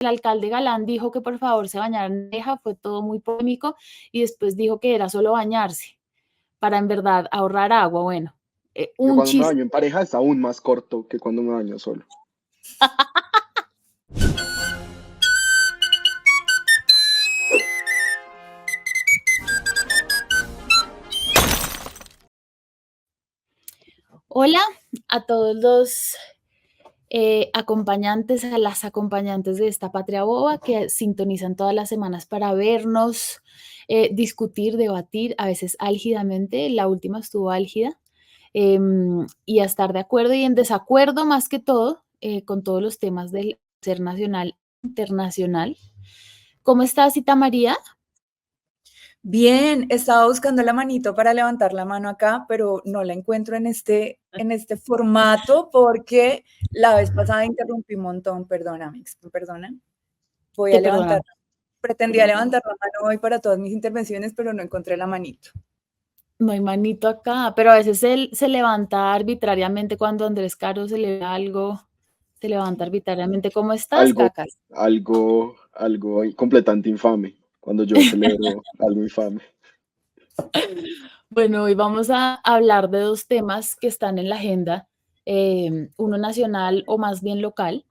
el alcalde Galán dijo que por favor se bañaran en pareja, fue todo muy polémico, y después dijo que era solo bañarse para en verdad ahorrar agua. Bueno, Yo un cuando me chiste. baño en pareja es aún más corto que cuando me baño solo. Hola a todos los acompañantes, a las acompañantes de esta Patria Boba que sintonizan todas las semanas para vernos, discutir, debatir, a veces álgidamente. La última estuvo álgida, y a estar de acuerdo y en desacuerdo más que todo, con todos los temas del ser nacional e internacional. ¿Cómo estás, Ita María? Bien, estaba buscando la manito para levantar la mano acá, pero no la encuentro en este formato porque la vez pasada interrumpí un montón. Perdóname, ¿me perdonan? Voy Te a levantar. perdonamos. Pretendía levantar la mano hoy para todas mis intervenciones, pero no encontré la manito. No hay manito acá, pero a veces él se levanta arbitrariamente cuando Andrés Caro se le ve algo, se levanta arbitrariamente. ¿Cómo estás, Algo, Cacas? algo completamente infame. Cuando yo celebro algo infame. Bueno, hoy vamos a hablar de dos temas que están en la agenda, uno nacional o más bien local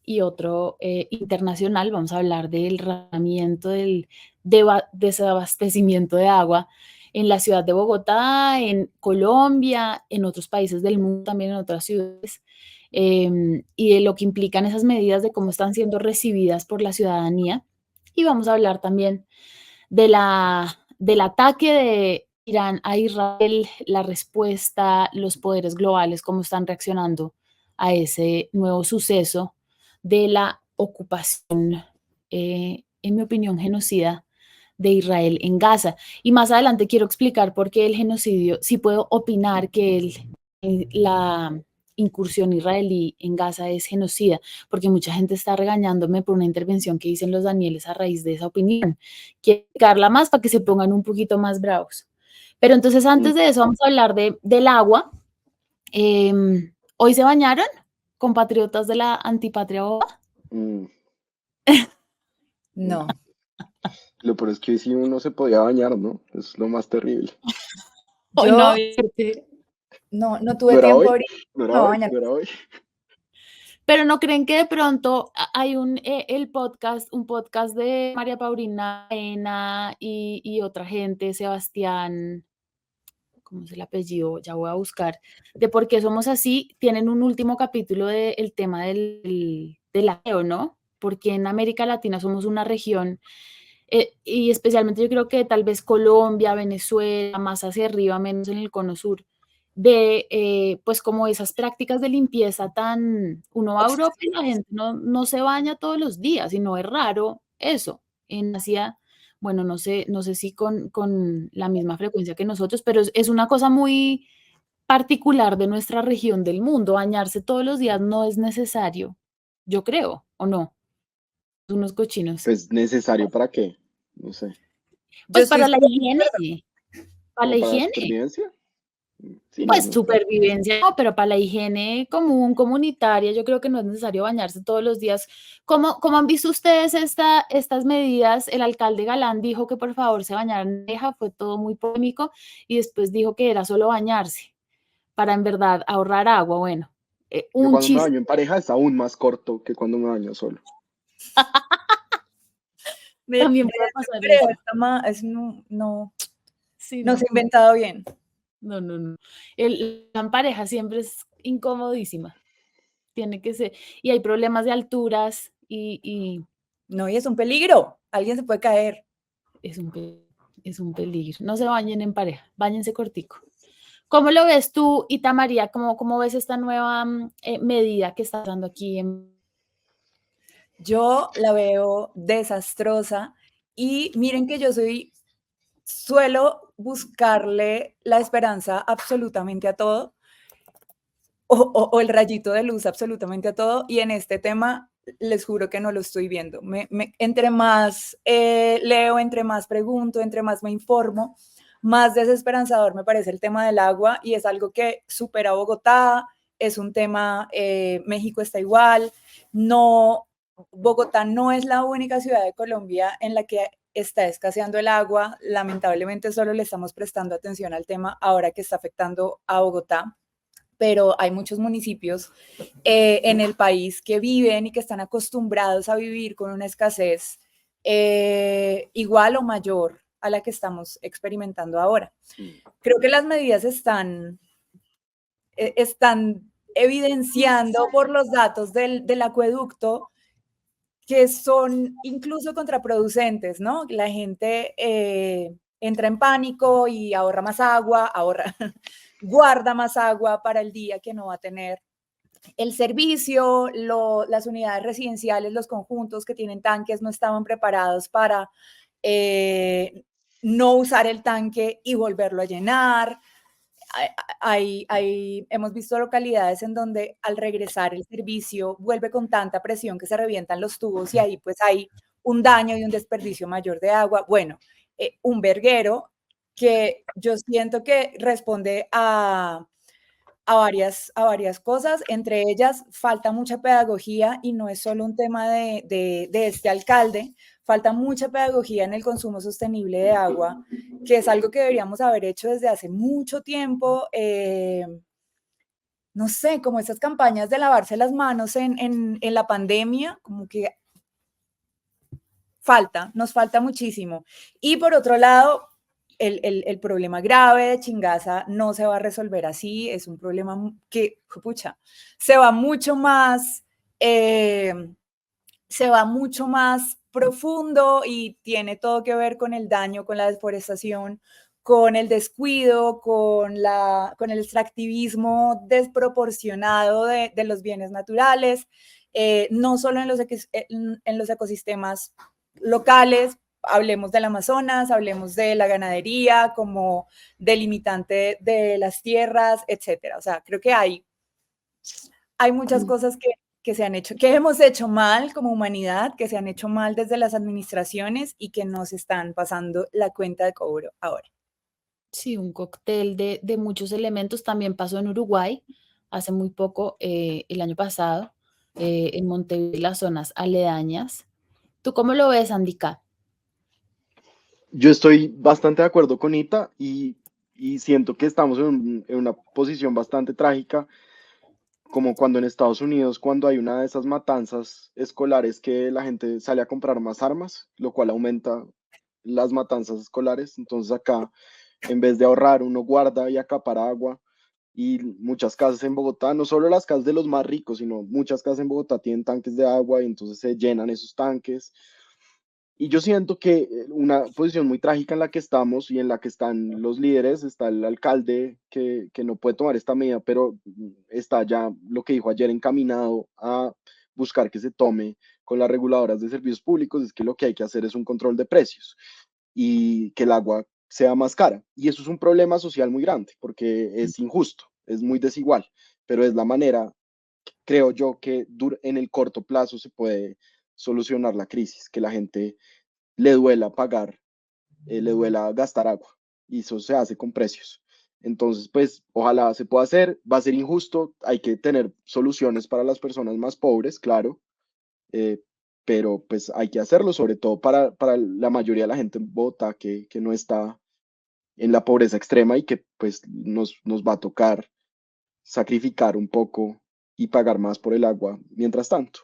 y otro internacional. Vamos a hablar del racionamiento, del desabastecimiento de agua en la ciudad de Bogotá, en Colombia, en otros países del mundo, también en otras ciudades, y de lo que implican esas medidas, de cómo están siendo recibidas por la ciudadanía. Y vamos a hablar también del ataque de Irán a Israel, la respuesta, los poderes globales, cómo están reaccionando a ese nuevo suceso de la ocupación, en mi opinión, genocida de Israel en Gaza. Y más adelante quiero explicar por qué el genocidio, si puedo opinar que la incursión israelí en Gaza es genocida, porque mucha gente está regañándome por una intervención que hice en Los Danieles a raíz de esa opinión. Quiero explicarla más para que se pongan un poquito más bravos. Pero entonces antes de eso vamos a hablar del agua. ¿Hoy se bañaron, compatriotas de la antipatria boba? Mm, No, Lo peor es que sí uno se podía bañar, ¿no? Es lo más terrible. Hoy no yo había suerte. no ¿No tuve era tiempo hoy? ahorita. ¿No era Me voy a hoy? bañar. ¿No era hoy? Pero ¿no creen que de pronto hay un podcast de María Paulina Ena y otra gente, Sebastián, ¿cómo es el apellido? Ya voy a buscar, de por qué somos así? Tienen un último capítulo del tema del aseo, ¿no? Porque en América Latina somos una región, y especialmente yo creo que tal vez Colombia, Venezuela, más hacia arriba, menos en el cono sur, pues como esas prácticas de limpieza tan, uno va a Europa y la gente no se baña todos los días, y no es raro eso. En Asia, bueno, no sé si con la misma frecuencia que nosotros, pero es una cosa muy particular de nuestra región del mundo. Bañarse todos los días no es necesario, yo creo, ¿o no? Unos cochinos. Pues necesario para qué, no sé. Yo Pues estoy para la súper de higiene, acuerdo. para la ¿Como para la higiene. supervivencia? Sí, no, Pues no creo. supervivencia, no, pero para la higiene común, comunitaria, yo creo que no es necesario bañarse todos los días. ¿Cómo han visto ustedes estas medidas? El alcalde Galán dijo que por favor se bañaran en pareja, fue todo muy polémico, y después dijo que era solo bañarse para en verdad ahorrar agua. Bueno, Yo un cuando me chiste. baño en pareja es aún más corto que cuando me baño solo. De También puede eso pasar creo, eso. Sí, no se no, ha inventado bien. no. La pareja siempre es incomodísima, tiene que ser. Y hay problemas de alturas y No, y es un peligro. Alguien se puede caer. es un peligro. No se bañen en pareja, báñense cortico. ¿Cómo lo ves tú, Ita María? ¿Cómo ves esta nueva medida que está dando aquí Yo la veo desastrosa y miren que suelo buscarle la esperanza absolutamente a todo o el rayito de luz absolutamente a todo y en este tema les juro que no lo estoy viendo. Entre más leo, entre más pregunto, entre más me informo, más desesperanzador me parece el tema del agua y es algo que supera a Bogotá, es un tema, México está igual, no Bogotá no es la única ciudad de Colombia en la que está escaseando el agua. Lamentablemente solo le estamos prestando atención al tema ahora que está afectando a Bogotá, pero hay muchos municipios en el país que viven y que están acostumbrados a vivir con una escasez igual o mayor a la que estamos experimentando ahora. Creo que las medidas están evidenciando por los datos del acueducto que son incluso contraproducentes, ¿no? La gente entra en pánico y ahorra más agua, guarda más agua para el día que no va a tener el servicio, las unidades residenciales, los conjuntos que tienen tanques no estaban preparados para no usar el tanque y volverlo a llenar. Hemos visto localidades en donde al regresar el servicio vuelve con tanta presión que se revientan los tubos y ahí pues hay un daño y un desperdicio mayor de agua. Bueno, un verguero que yo siento que responde a varias cosas, entre ellas falta mucha pedagogía y no es solo un tema de este alcalde, falta mucha pedagogía en el consumo sostenible de agua, que es algo que deberíamos haber hecho desde hace mucho tiempo. No sé, como esas campañas de lavarse las manos en la pandemia, como que nos falta muchísimo. Y por otro lado, el problema grave de Chingaza no se va a resolver así, es un problema que, pucha, se va mucho más profundo y tiene todo que ver con el daño, con la deforestación, con el descuido, con el extractivismo desproporcionado de los bienes naturales, no solo en los ecosistemas locales. Hablemos del Amazonas, hablemos de la ganadería como delimitante de las tierras, etcétera. O sea, creo que hay muchas cosas que se han hecho, que hemos hecho mal como humanidad, que se han hecho mal desde las administraciones y que nos están pasando la cuenta de cobro ahora. Sí, un cóctel de muchos elementos. También pasó en Uruguay hace muy poco, el año pasado, en Montevideo y las zonas aledañas. ¿Tú cómo lo ves, Andika? Yo estoy bastante de acuerdo con Ita y siento que estamos en una posición bastante trágica, como cuando en Estados Unidos, cuando hay una de esas matanzas escolares que la gente sale a comprar más armas, lo cual aumenta las matanzas escolares. Entonces acá, en vez de ahorrar, uno guarda y acapara agua. Y muchas casas en Bogotá, no solo las casas de los más ricos, sino muchas casas en Bogotá tienen tanques de agua y entonces se llenan esos tanques. Y yo siento que una posición muy trágica en la que estamos y en la que están los líderes, está el alcalde que no puede tomar esta medida, pero está ya lo que dijo ayer encaminado a buscar que se tome con las reguladoras de servicios públicos, es que lo que hay que hacer es un control de precios y que el agua sea más cara. Y eso es un problema social muy grande porque es injusto, es muy desigual, pero es la manera, creo yo, que en el corto plazo se puede solucionar la crisis, que la gente le duela pagar, le duela gastar agua, y eso se hace con precios. Entonces, pues, ojalá se pueda hacer, va a ser injusto, hay que tener soluciones para las personas más pobres, claro, eh, pero pues hay que hacerlo, sobre todo para la mayoría de la gente en Bogotá que no está en la pobreza extrema y que pues nos va a tocar sacrificar un poco y pagar más por el agua mientras tanto.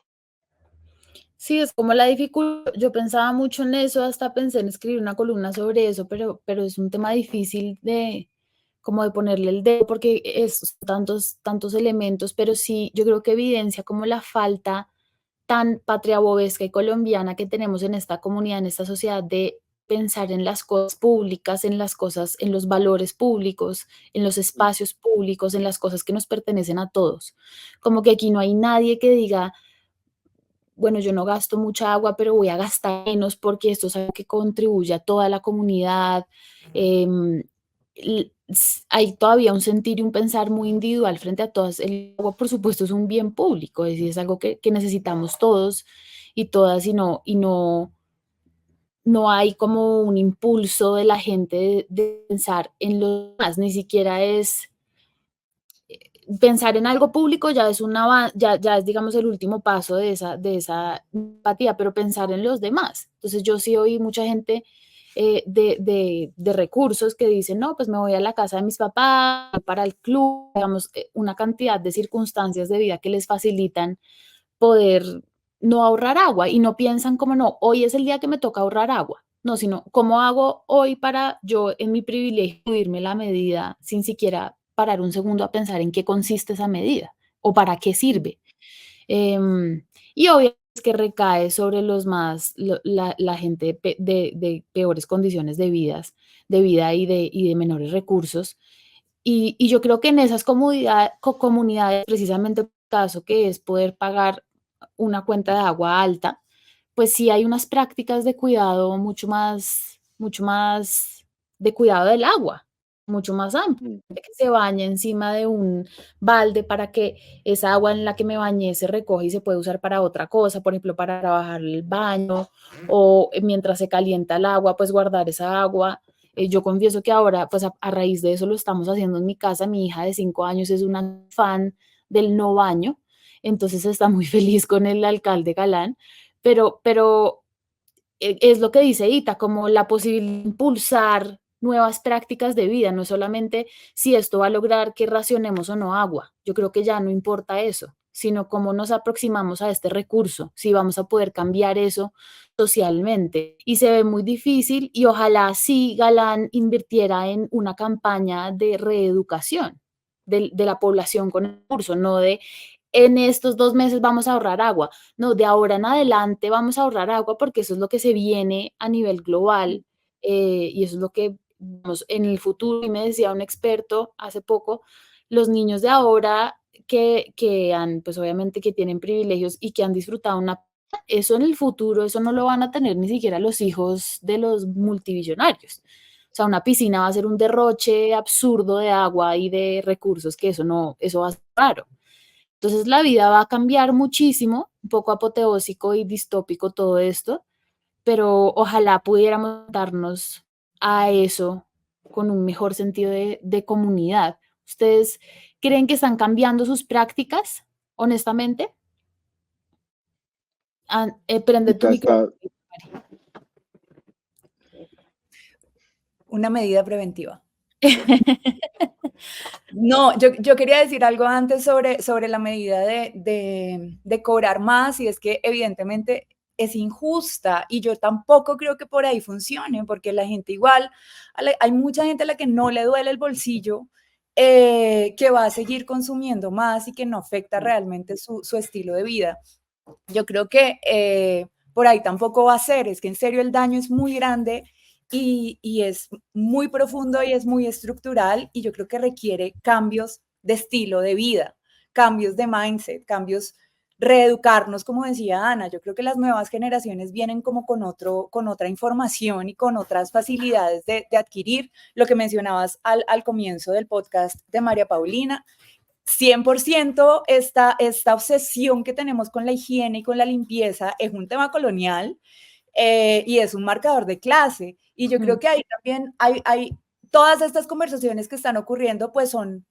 Sí, es como la dificultad. Yo pensaba mucho en eso, hasta pensé en escribir una columna sobre eso, pero es un tema difícil de como de ponerle el dedo porque es tantos elementos, pero sí, yo creo que evidencia como la falta tan patriabobesca y colombiana que tenemos en esta comunidad, en esta sociedad, de pensar en las cosas públicas, en las cosas, en los valores públicos, en los espacios públicos, en las cosas que nos pertenecen a todos. Como que aquí no hay nadie que diga, bueno, yo no gasto mucha agua, pero voy a gastar menos porque esto es algo que contribuye a toda la comunidad. Em, Hay todavía un sentir y un pensar muy individual frente a todas. El agua, por supuesto, es un bien público, es decir, es algo que necesitamos todos y todas no hay como un impulso de la gente de pensar en lo demás, ni siquiera es pensar en algo público ya es ya es, digamos, el último paso de esa empatía, pero pensar en los demás. Entonces yo sí oí mucha gente de recursos que dicen, no, pues me voy a la casa de mis papás, para el club, digamos, una cantidad de circunstancias de vida que les facilitan poder no ahorrar agua y no piensan como no, hoy es el día que me toca ahorrar agua. No, sino cómo hago hoy para yo en mi privilegio subirme la medida sin siquiera parar un segundo a pensar en qué consiste esa medida o para qué sirve. Y obviamente es que recae sobre los más, la gente de peores condiciones de vida y de menores recursos. Y yo creo que en esas comunidades, precisamente el caso que es poder pagar una cuenta de agua alta, pues sí hay unas prácticas de cuidado mucho más de cuidado del agua, mucho más amplio, Mm. que se baña encima de un balde para que esa agua en la que me bañé se recoge y se puede usar para otra cosa, por ejemplo, para trabajar el baño o mientras se calienta el agua, pues guardar esa agua. Yo confieso que ahora, pues a raíz de eso lo estamos haciendo en mi casa. Mi hija de 5 años es una fan del no baño, entonces está muy feliz con el alcalde Galán, pero es lo que dice Ita, como la posibilidad de impulsar nuevas prácticas de vida, no solamente si esto va a lograr que racionemos o no agua. Yo creo que ya no importa eso, sino cómo nos aproximamos a este recurso, si vamos a poder cambiar eso socialmente. Y se ve muy difícil y ojalá sí Galán invirtiera en una campaña de reeducación de la población con el curso, no de en estos 2 meses vamos a ahorrar agua. No, de ahora en adelante vamos a ahorrar agua porque eso es lo que se viene a nivel global y eso es lo que vamos, en el futuro. Y me decía un experto hace poco, los niños de ahora que han, pues obviamente que tienen privilegios y que han disfrutado eso en el futuro, eso no lo van a tener ni siquiera los hijos de los multimillonarios. O sea, una piscina va a ser un derroche absurdo de agua y de recursos que eso no, eso va a ser raro. Entonces la vida va a cambiar muchísimo, un poco apoteósico y distópico todo esto, pero ojalá pudiéramos darnos a eso con un mejor sentido de comunidad. ¿Ustedes creen que están cambiando sus prácticas, honestamente? Prende tu Ita micrófono. está, Una medida preventiva. No, yo quería decir algo antes sobre la medida de cobrar más, y es que evidentemente es injusta y yo tampoco creo que por ahí funcione, porque la gente igual, hay mucha gente a la que no le duele el bolsillo, que va a seguir consumiendo más y que no afecta realmente su estilo de vida. Yo creo que por ahí tampoco va a ser, es que en serio el daño es muy grande y es muy profundo y es muy estructural y yo creo que requiere cambios de estilo de vida, cambios de mindset, cambios, reeducarnos, como decía Ana. Yo creo que las nuevas generaciones vienen como con otra información y con otras facilidades de adquirir lo que mencionabas al comienzo del podcast de María Paulina. 100% esta obsesión que tenemos con la higiene y con la limpieza es un tema colonial y es un marcador de clase. Y yo creo que ahí también hay todas estas conversaciones que están ocurriendo, pues son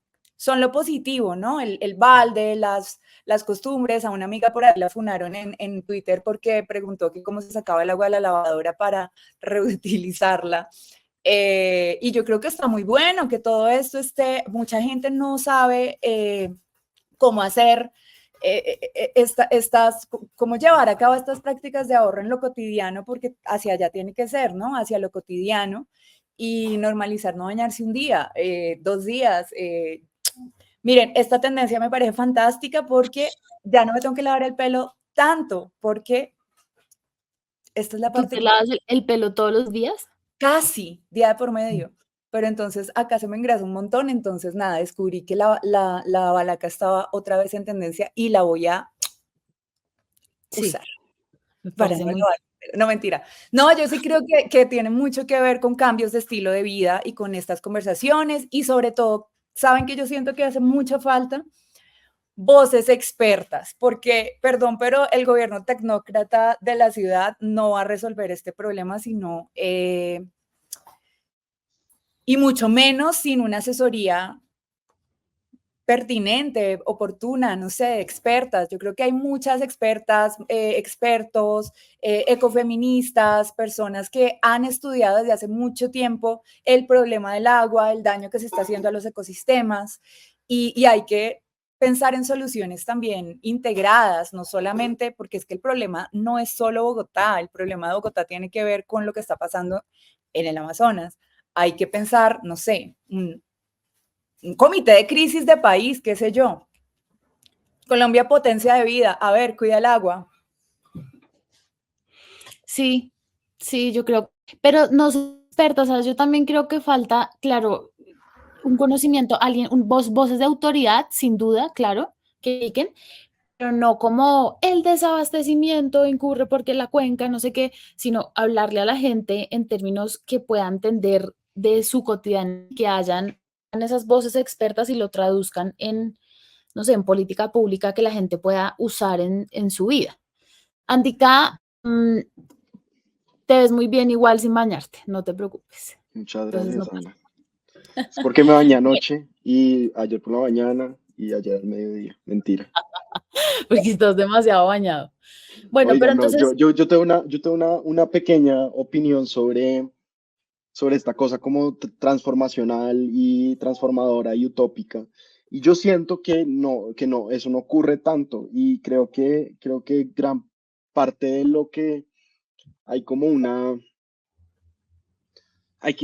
lo positivo, ¿no? El balde, las costumbres. A una amiga por ahí la funaron en Twitter porque preguntó que cómo se sacaba el agua de la lavadora para reutilizarla. Y yo creo que está muy bueno que todo esto esté, mucha gente no sabe cómo hacer cómo llevar a cabo estas prácticas de ahorro en lo cotidiano, porque hacia allá tiene que ser, ¿no? Hacia lo cotidiano y normalizar no bañarse un día, 2 días. Miren, esta tendencia me parece fantástica porque ya no me tengo que lavar el pelo tanto, porque esta es la ¿Tú parte te que lavas el pelo todos los días? casi día de por medio. Pero entonces acá se me engrasa un montón, entonces nada, descubrí que la balaca estaba otra vez en tendencia y la voy a Sí, usar me para parece no muy... lavar. No, mentira. No, yo sí creo que tiene mucho que ver con cambios de estilo de vida y con estas conversaciones y sobre todo, saben que yo siento que hace mucha falta voces expertas, porque, perdón, pero el gobierno tecnócrata de la ciudad no va a resolver este problema, sino, y mucho menos sin una asesoría pertinente, oportuna, no sé, expertas. Yo creo que hay muchas expertas, expertos, ecofeministas, personas que han estudiado desde hace mucho tiempo el problema del agua, el daño que se está haciendo a los ecosistemas, y hay que pensar en soluciones también integradas, no solamente porque es que el problema no es solo Bogotá, el problema de Bogotá tiene que ver con lo que está pasando en el Amazonas. Hay que pensar, no sé, un comité de crisis de país, qué sé yo. Colombia, potencia de vida. A ver, cuida el agua. Sí, sí, yo creo, pero no soy experta, o sea, yo también creo que falta, claro, un conocimiento, alguien, voces de autoridad, sin duda, claro, que indiquen, pero no como el desabastecimiento incurre porque la cuenca, no sé qué, sino hablarle a la gente en términos que pueda entender de su cotidiano, que hayan esas voces expertas y lo traduzcan en, no sé, en política pública que la gente pueda usar en su vida. Andika, te ves muy bien igual sin bañarte, no te preocupes. Muchas Entonces no gracias, pasa. Ana. Es porque me bañé anoche y ayer por la mañana y ayer al mediodía. Mentira. Porque estás demasiado bañado. Bueno, Oiga, pero no, entonces, yo tengo una pequeña opinión sobre esta cosa como transformacional y transformadora y utópica. Y yo siento que no, eso no ocurre tanto. Y creo que gran parte de lo que hay como una,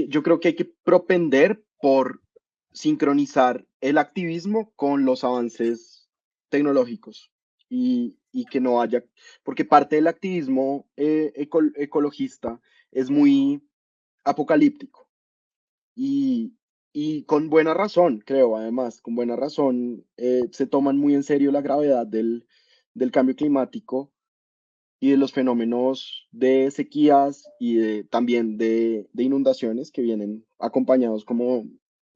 yo creo que hay que propender por sincronizar el activismo con los avances tecnológicos y que no haya, porque parte del activismo ecologista es muy apocalíptico y, y con buena razón, creo, además, con buena razón, se toman muy en serio la gravedad del cambio climático y de los fenómenos de sequías y también de inundaciones que vienen acompañados como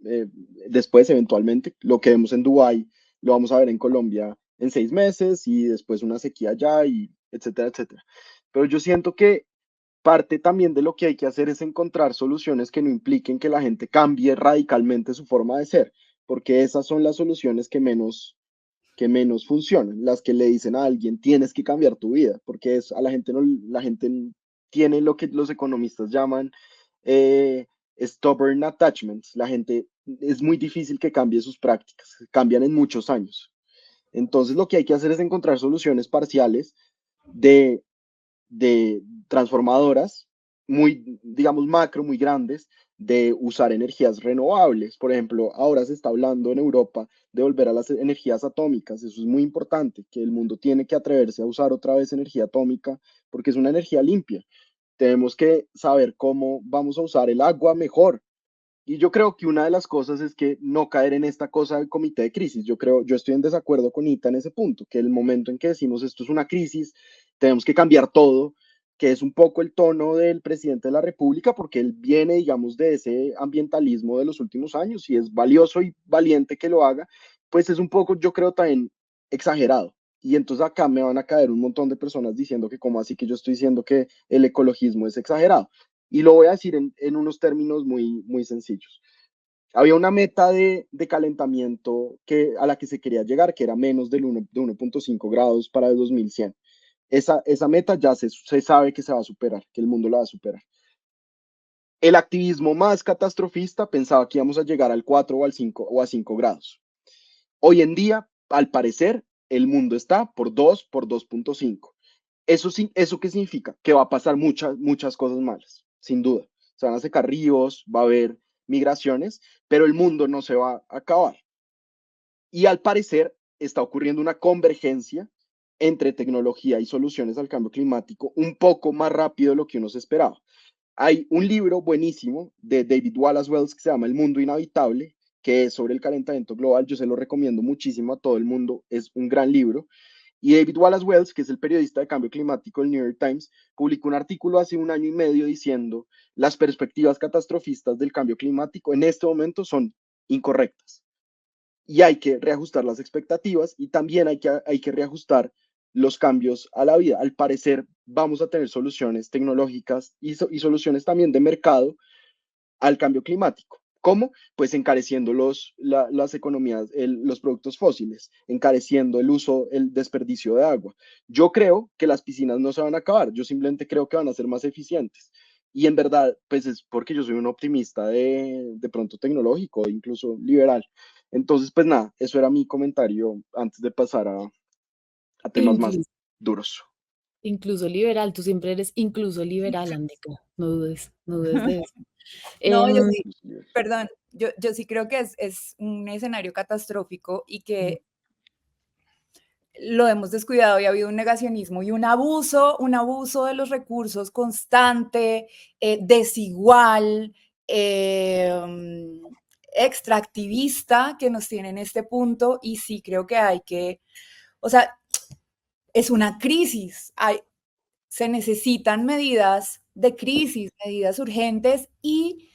eh, después eventualmente, lo que vemos en Dubái, lo vamos a ver en Colombia en 6 meses y después una sequía allá y etcétera, etcétera. Pero yo siento que parte también de lo que hay que hacer es encontrar soluciones que no impliquen que la gente cambie radicalmente su forma de ser, porque esas son las soluciones que menos funcionan, las que le dicen a alguien tienes que cambiar tu vida, porque es, a la gente no, la gente tiene lo que los economistas llaman eh, stubborn attachments. La gente es muy difícil que cambie sus prácticas, cambian en muchos años. Entonces lo que hay que hacer es encontrar soluciones parciales de transformadoras muy, digamos, macro, muy grandes, de usar energías renovables. Por ejemplo, ahora se está hablando en Europa de volver a las energías atómicas. Eso es muy importante, que el mundo tiene que atreverse a usar otra vez energía atómica porque es una energía limpia. Tenemos que saber cómo vamos a usar el agua mejor. Y yo creo que una de las cosas es que no caer en esta cosa del comité de crisis. Yo estoy en desacuerdo con Ita en ese punto, que el momento en que decimos esto es una crisis, tenemos que cambiar todo, que es un poco el tono del presidente de la República, porque él viene, digamos, de ese ambientalismo de los últimos años y es valioso y valiente que lo haga, pues es un poco, yo creo, también exagerado. Y entonces acá me van a caer un montón de personas diciendo que como así que yo estoy diciendo que el ecologismo es exagerado. Y lo voy a decir en unos términos muy, muy sencillos. Había una meta de calentamiento a la que se quería llegar, que era menos de 1.5 grados para el 2100. Esa meta ya se sabe que se va a superar, que el mundo la va a superar. El activismo más catastrofista pensaba que íbamos a llegar al 4 o al 5 o a 5 grados. Hoy en día, al parecer, el mundo está por 2, por 2.5. ¿Eso qué significa? Que va a pasar muchas cosas malas, sin duda. Se van a secar ríos, va a haber migraciones, pero el mundo no se va a acabar. Y al parecer está ocurriendo una convergencia entre tecnología y soluciones al cambio climático un poco más rápido de lo que uno se esperaba. Hay un libro buenísimo de David Wallace Wells que se llama El mundo inhabitable, que es sobre el calentamiento global. Yo se lo recomiendo muchísimo a todo el mundo. Es un gran libro. Y David Wallace Wells, que es el periodista de cambio climático del New York Times, publicó un artículo hace 1 año y medio diciendo las perspectivas catastrofistas del cambio climático en este momento son incorrectas. Y hay que reajustar las expectativas y también hay que reajustar los cambios a la vida. Al parecer vamos a tener soluciones tecnológicas y soluciones también de mercado al cambio climático, ¿Cómo? Pues encareciendo las economías, los productos fósiles, encareciendo el uso, el desperdicio de agua. Yo creo que las piscinas no se van a acabar, yo simplemente creo que van a ser más eficientes. Y en verdad, pues es porque yo soy un optimista de pronto tecnológico, incluso liberal. Entonces, pues nada, eso era mi comentario antes de pasar a temas más Incluso, duros. incluso liberal, tú siempre eres incluso liberal, Andica, no dudes de eso. No, yo Em, sí, perdón, yo sí creo que es un escenario catastrófico y que lo hemos descuidado y ha habido un negacionismo y un abuso de los recursos constante, desigual, extractivista que nos tiene en este punto y sí creo que hay que, o sea, es una crisis, se necesitan medidas de crisis, medidas urgentes y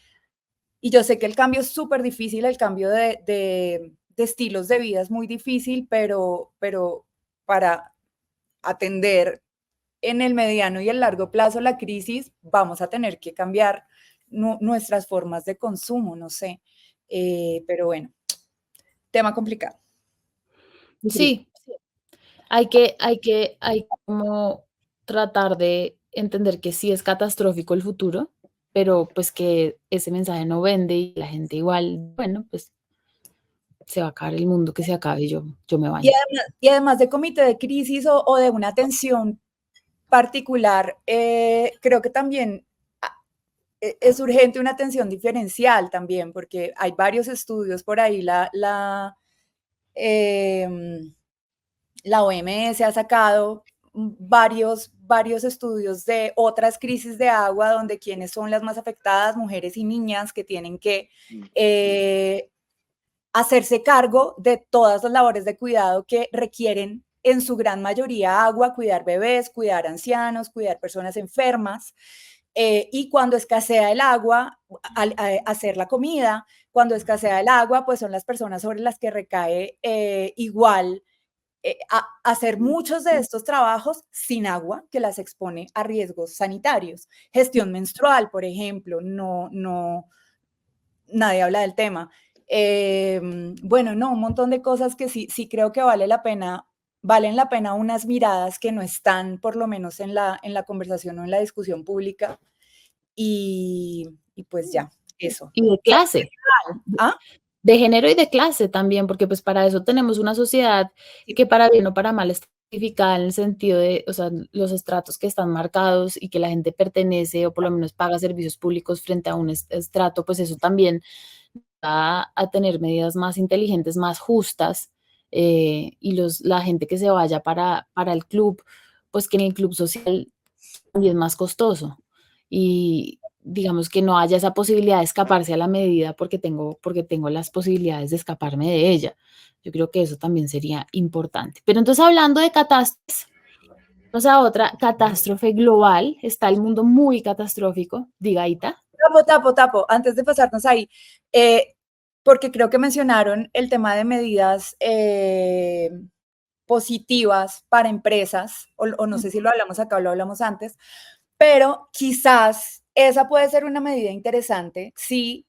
yo sé que el cambio es súper difícil, el cambio de estilos de vida es muy difícil, pero para atender en el mediano y el largo plazo la crisis, vamos a tener que cambiar nuestras formas de consumo, no sé. Pero bueno, tema complicado. sí, hay como tratar de entender que sí es catastrófico el futuro, pero pues que ese mensaje no vende y la gente igual, bueno, pues se va a acabar el mundo, que se acabe y yo me baño. Y además de comité de crisis o de una atención particular, creo que también es urgente una atención diferencial también, porque hay varios estudios por ahí, eh, la OMS ha sacado varios estudios de otras crisis de agua, donde quienes son las más afectadas, mujeres y niñas, que tienen que hacerse cargo de todas las labores de cuidado que requieren en su gran mayoría agua, cuidar bebés, cuidar ancianos, cuidar personas enfermas. Y cuando escasea el agua, hacer la comida, cuando escasea el agua, pues son las personas sobre las que recae igual hacer muchos de estos trabajos sin agua que las expone a riesgos sanitarios. Gestión menstrual, por ejemplo, nadie habla del tema. Bueno, no, un montón de cosas que sí creo que valen la pena unas miradas que no están por lo menos en la conversación o en la discusión pública. Y pues ya, eso. Y de clase. ¿Ah? De género y de clase también, porque pues para eso tenemos una sociedad que para bien o para mal está clasificada en el sentido de, o sea, los estratos que están marcados y que la gente pertenece o por lo menos paga servicios públicos frente a un estrato, pues eso también va a tener medidas más inteligentes, más justas, y la gente que se vaya para el club, pues que en el club social también es más costoso. Y digamos que no haya esa posibilidad de escaparse a la medida porque tengo las posibilidades de escaparme de ella. Yo creo que eso también sería importante. Pero entonces hablando de catástrofes, vamos a otra catástrofe global. Está el mundo muy catastrófico, diga Ita. Tapo, antes de pasarnos ahí, porque creo que mencionaron el tema de medidas positivas para empresas, o no sé si lo hablamos acá o lo hablamos antes, pero quizás esa puede ser una medida interesante. Sí,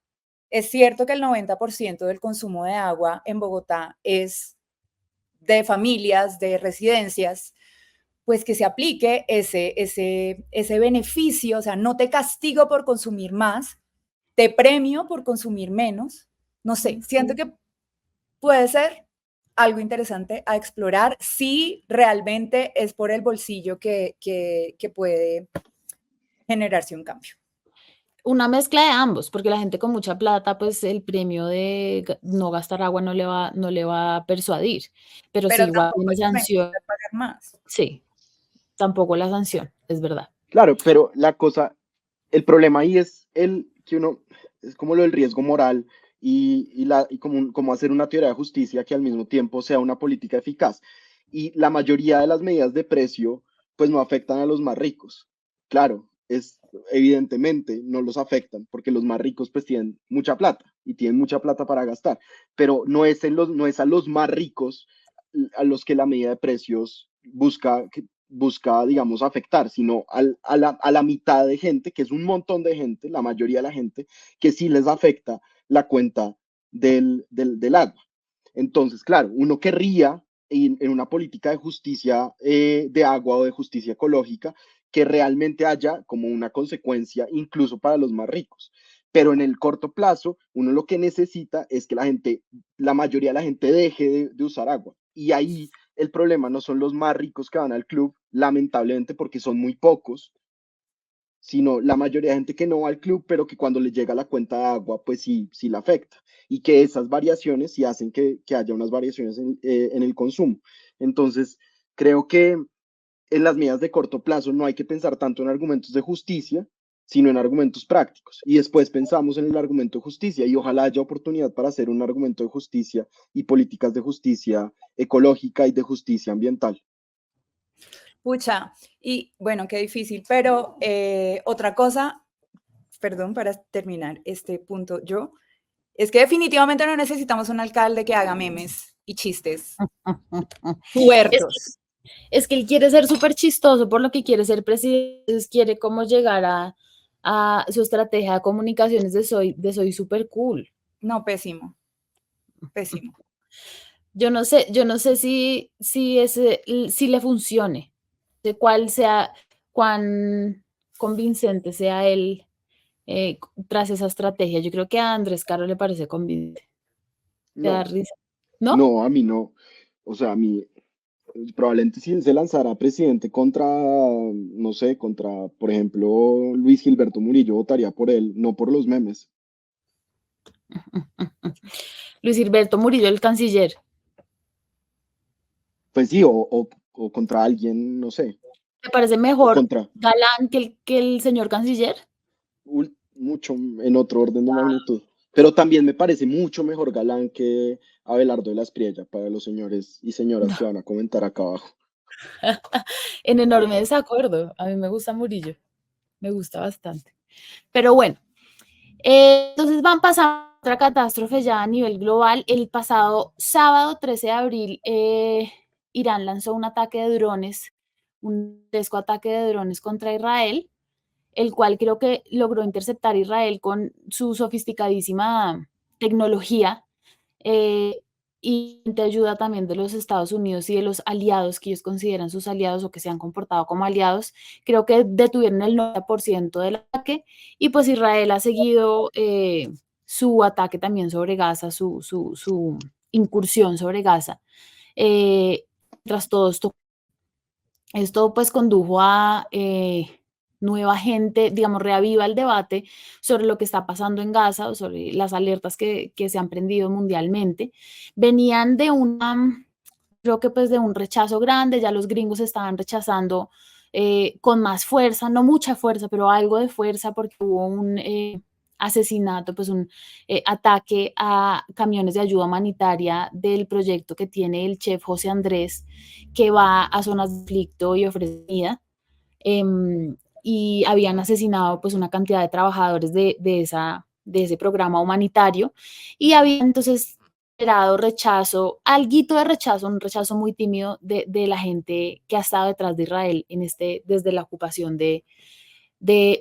es cierto que el 90% del consumo de agua en Bogotá es de familias, de residencias, pues que se aplique ese beneficio, o sea, no te castigo por consumir más, te premio por consumir menos. No sé, siento que puede ser algo interesante a explorar si realmente es por el bolsillo que puede generarse un cambio. Una mezcla de ambos, porque la gente con mucha plata, pues el premio de no gastar agua no le va a persuadir, pero sí Pero igual tampoco una el momento sanción, de pagar más. sí, tampoco la sanción, es verdad. Claro, pero el problema ahí es que uno, es como lo del riesgo moral y como hacer una teoría de justicia que al mismo tiempo sea una política eficaz. Y la mayoría de las medidas de precio, pues no afectan a los más ricos. Claro, evidentemente no los afectan porque los más ricos pues tienen mucha plata y tienen mucha plata para gastar, pero no es a los más ricos a los que la medida de precios busca, digamos, afectar, sino a la mitad de gente, que es un montón de gente, la mayoría de la gente, que sí les afecta la cuenta del agua. Entonces, claro, uno querría en una política de justicia de agua o de justicia ecológica que realmente haya como una consecuencia incluso para los más ricos. Pero en el corto plazo, uno lo que necesita es que la mayoría de la gente deje de usar agua. Y ahí el problema no son los más ricos que van al club, lamentablemente porque son muy pocos, sino la mayoría de gente que no va al club, pero que cuando le llega la cuenta de agua, pues sí la afecta. Y que esas variaciones sí hacen que haya unas variaciones en el consumo. Entonces, creo que en las medidas de corto plazo no hay que pensar tanto en argumentos de justicia, sino en argumentos prácticos. Y después pensamos en el argumento de justicia y ojalá haya oportunidad para hacer un argumento de justicia y políticas de justicia ecológica y de justicia ambiental. Pucha, y bueno, qué difícil, pero otra cosa, perdón, para terminar este punto yo, es que definitivamente no necesitamos un alcalde que haga memes y chistes Es, puertos. es que él quiere ser súper chistoso por lo que quiere ser presidente, quiere como llegar a su estrategia de comunicaciones de soy súper cool. No, pésimo, pésimo. Yo no sé si le funcione, de cuán convincente sea él tras esa estrategia. Yo creo que a Andrés Caro le parece convincente. Te da No, risa, ¿no? no, a mí no. O sea, a mí probablemente si él se lanzara a presidente contra, no sé, contra, por ejemplo, Luis Gilberto Murillo, votaría por él, no por los memes. Luis Gilberto Murillo, el canciller. Pues sí, o contra alguien, no sé, ¿Te parece o mejor contra galán que el señor canciller? mucho en otro orden de magnitud. Pero también me parece mucho mejor Galán que Abelardo de la Espriella, para los señores y señoras que van a comentar acá abajo. En enorme desacuerdo. A mí me gusta Murillo. Me gusta bastante. Pero bueno, entonces van pasando otra catástrofe ya a nivel global. El pasado sábado 13 de abril, Irán lanzó un ataque de drones, un fresco ataque de drones contra Israel, el cual creo que logró interceptar Israel con su sofisticadísima tecnología y de ayuda también de los Estados Unidos y de los aliados que ellos consideran sus aliados o que se han comportado como aliados. Creo que detuvieron el 90% del ataque y pues Israel ha seguido su ataque también sobre Gaza, su incursión sobre Gaza. Tras todo esto pues condujo a nueva gente, digamos, reaviva el debate sobre lo que está pasando en Gaza, o sobre las alertas que se han prendido mundialmente. Venían de creo que pues de un rechazo grande, ya los gringos estaban rechazando con más fuerza, no mucha fuerza, pero algo de fuerza porque hubo un asesinato, pues un ataque a camiones de ayuda humanitaria del proyecto que tiene el chef José Andrés, que va a zonas de conflicto y ofrece comida. Y habían asesinado pues una cantidad de trabajadores de ese programa humanitario y había entonces generado rechazo, alguito de rechazo, un rechazo muy tímido de la gente que ha estado detrás de Israel desde la ocupación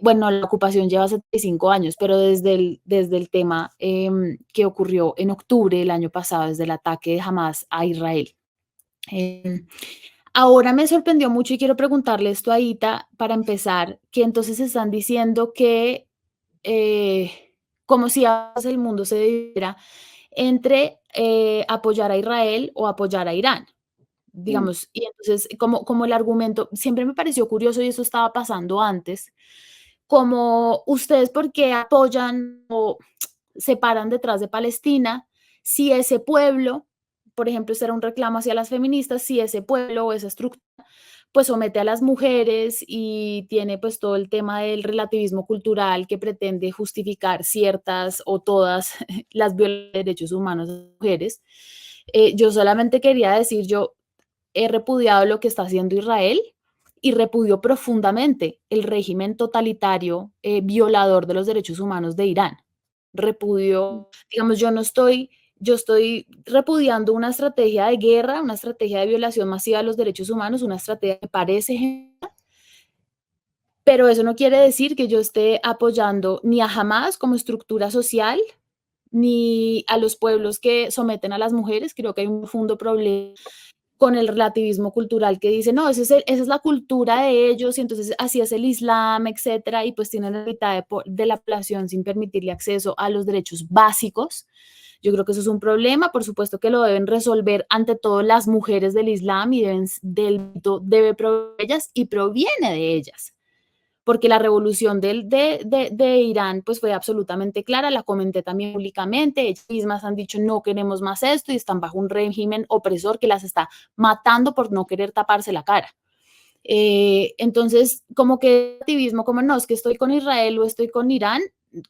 bueno, la ocupación lleva 75 años, pero desde el tema que ocurrió en octubre del año pasado, desde el ataque de Hamas a Israel. Ahora me sorprendió mucho y quiero preguntarle esto a Ita para empezar, que entonces están diciendo que como si el mundo se dividiera entre apoyar a Israel o apoyar a Irán, Mm. digamos, y entonces como el argumento, siempre me pareció curioso y eso estaba pasando antes, como ustedes por qué apoyan o se paran detrás de Palestina si ese pueblo, por ejemplo, este era un reclamo hacia las feministas, si ese pueblo o esa estructura pues somete a las mujeres y tiene pues todo el tema del relativismo cultural que pretende justificar ciertas o todas las violaciones de derechos humanos de las mujeres. Yo solamente quería decir, yo he repudiado lo que está haciendo Israel y repudio profundamente el régimen totalitario violador de los derechos humanos de Irán. Repudio, digamos, yo estoy repudiando una estrategia de guerra, una estrategia de violación masiva de los derechos humanos, una estrategia que parece genial, pero eso no quiere decir que yo esté apoyando ni a Hamas como estructura social, ni a los pueblos que someten a las mujeres. Creo que hay un profundo problema con el relativismo cultural que dice, no, esa es la cultura de ellos y entonces así es el Islam, etcétera, y pues tienen la mitad de la población sin permitirle acceso a los derechos básicos. Yo creo que eso es un problema, por supuesto que lo deben resolver ante todo las mujeres del Islam y debe provenir de ellas y proviene de ellas, porque la revolución de Irán pues fue absolutamente clara, la comenté también públicamente, ellas mismas han dicho no queremos más esto y están bajo un régimen opresor que las está matando por no querer taparse la cara. Entonces, como que activismo, como no, es que estoy con Israel o estoy con Irán,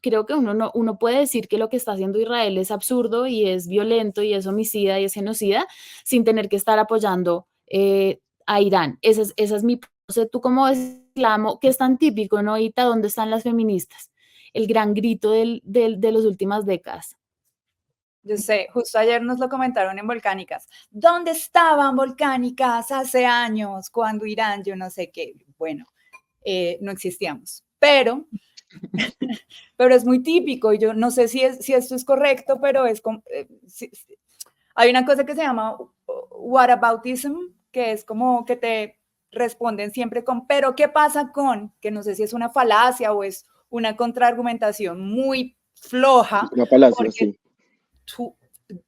creo que uno puede decir que lo que está haciendo Israel es absurdo y es violento y es homicida y es genocida sin tener que estar apoyando a Irán. Esa es mi... No sé, tú cómo ves el reclamo, que es tan típico, ¿no, Ita? ¿Dónde están las feministas? El gran grito de las últimas décadas. Yo sé, justo ayer nos lo comentaron en Volcánicas. ¿Dónde estaban Volcánicas hace años cuando Irán, yo no sé qué? Bueno, no existíamos, pero es muy típico y yo no sé si esto es correcto, pero hay una cosa que se llama whataboutism, que es como que te responden siempre con, pero ¿qué pasa con? Que no sé si es una falacia o es una contraargumentación muy floja, Una falacia, porque sí.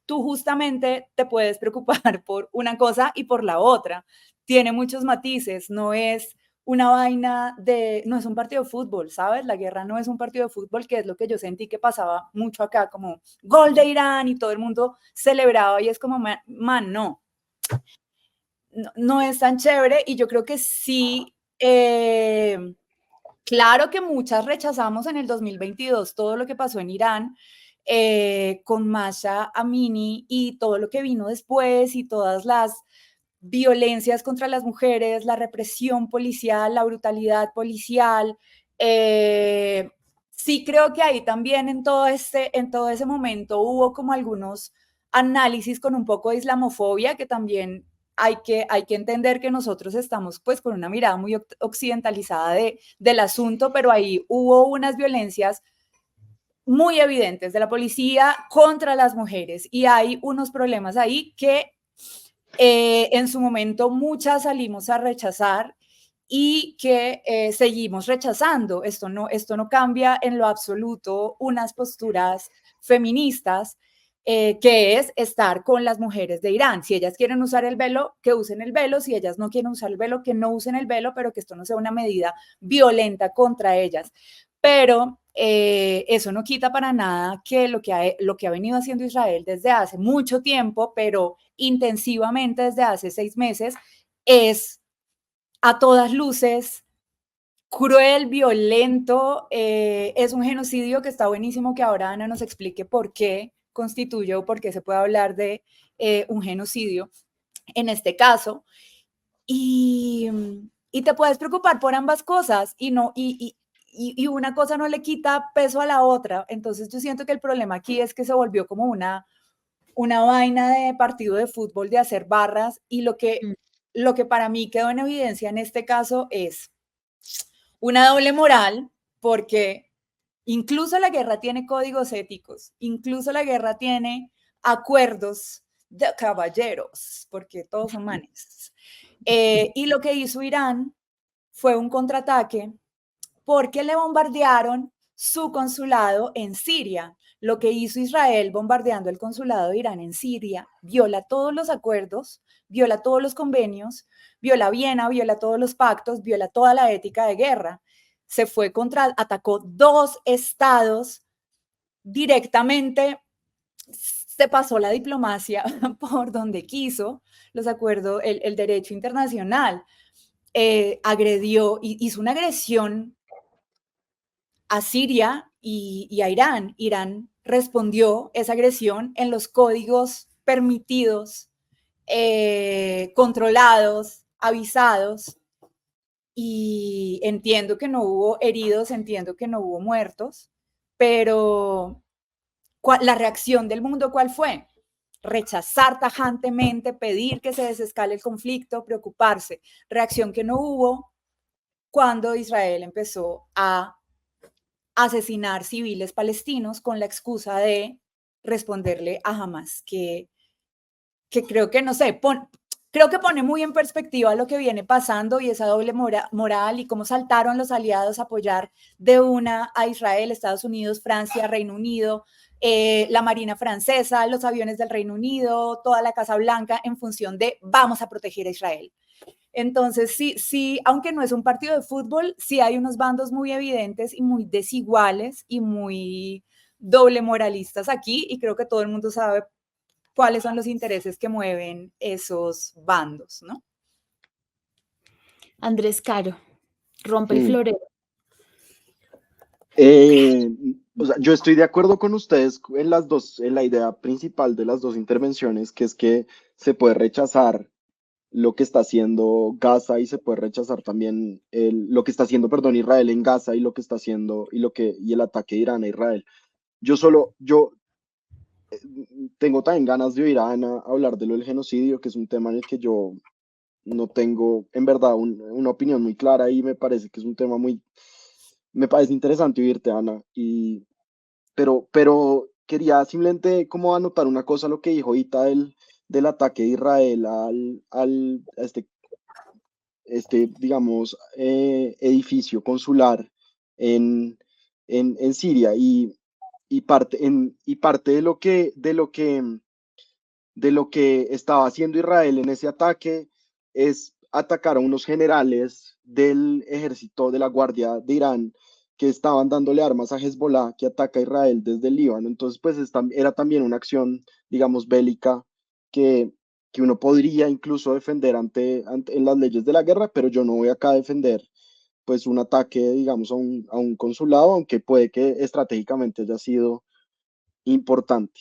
tú justamente te puedes preocupar por una cosa y por la otra. Tiene muchos matices, no es una vaina no es un partido de fútbol, ¿sabes? La guerra no es un partido de fútbol, que es lo que yo sentí que pasaba mucho acá, como gol de Irán y todo el mundo celebraba y es como, man, no es tan chévere y yo creo que sí, claro que muchas rechazamos en el 2022 todo lo que pasó en Irán, con Masha Amini y todo lo que vino después y todas las violencias contra las mujeres, la represión policial, la brutalidad policial. Sí creo que ahí también en todo ese momento hubo como algunos análisis con un poco de islamofobia que también hay que entender que nosotros estamos pues con una mirada muy occidentalizada del asunto, pero ahí hubo unas violencias muy evidentes de la policía contra las mujeres y hay unos problemas ahí que en su momento muchas salimos a rechazar y que seguimos rechazando. Esto no cambia en lo absoluto unas posturas feministas, que es estar con las mujeres de Irán. Si ellas quieren usar el velo, que usen el velo. Si ellas no quieren usar el velo, que no usen el velo, pero que esto no sea una medida violenta contra ellas. Pero eso no quita para nada que lo que ha venido haciendo Israel desde hace mucho tiempo, pero intensivamente desde hace 6 meses, es a todas luces cruel, violento, es un genocidio que está buenísimo que ahora Ana nos explique por qué constituye o por qué se puede hablar de un genocidio en este caso. Y, y te puedes preocupar por ambas cosas y una cosa no le quita peso a la otra. Entonces yo siento que el problema aquí es que se volvió como una vaina de partido de fútbol, de hacer barras, y lo que para mí quedó en evidencia en este caso es una doble moral, porque incluso la guerra tiene códigos éticos, incluso la guerra tiene acuerdos de caballeros, porque todos son manes. Y lo que hizo Irán fue un contraataque porque le bombardearon su consulado en Siria. Lo que hizo Israel bombardeando el consulado de Irán en Siria viola todos los acuerdos, viola todos los convenios, viola Viena, viola todos los pactos, viola toda la ética de guerra. Atacó 2 estados directamente, se pasó la diplomacia por donde quiso, los acuerdos, el derecho internacional, agredió, hizo una agresión a Siria y a Irán. Irán respondió esa agresión en los códigos permitidos, controlados, avisados, y entiendo que no hubo heridos, entiendo que no hubo muertos, pero la reacción del mundo, ¿cuál fue? Rechazar tajantemente, pedir que se desescale el conflicto, preocuparse. Reacción que no hubo cuando Israel empezó a asesinar civiles palestinos con la excusa de responderle a Hamas, que creo que, no sé, creo que pone muy en perspectiva lo que viene pasando y esa doble moral y cómo saltaron los aliados a apoyar de una a Israel, Estados Unidos, Francia, Reino Unido, la Marina francesa, los aviones del Reino Unido, toda la Casa Blanca en función de vamos a proteger a Israel. Entonces, sí, aunque no es un partido de fútbol, sí hay unos bandos muy evidentes y muy desiguales y muy doble moralistas aquí, y creo que todo el mundo sabe cuáles son los intereses que mueven esos bandos, ¿no? Andrés Caro, rompe el florero. O sea, yo estoy de acuerdo con ustedes en las dos, en la idea principal de las dos intervenciones, que es que se puede rechazar lo que está haciendo Gaza y se puede rechazar también lo que está haciendo, perdón, Israel en Gaza y lo que está haciendo y el ataque de Irán a Israel. Yo tengo también ganas de oír a Ana hablar de lo del genocidio, que es un tema en el que yo no tengo en verdad una opinión muy clara y me parece que es un tema me parece interesante oírte, Ana, pero quería simplemente como anotar una cosa, lo que dijo ahorita del ataque de Israel a digamos, edificio consular en, en Siria y parte de lo que estaba haciendo Israel en ese ataque es atacar a unos generales del ejército de la Guardia de Irán que estaban dándole armas a Hezbollah, que ataca a Israel desde el Líbano. Entonces, pues era también una acción, digamos, bélica que uno podría incluso defender en las leyes de la guerra, pero yo no voy acá a defender pues un ataque, digamos, a un consulado, aunque puede que estratégicamente haya sido importante.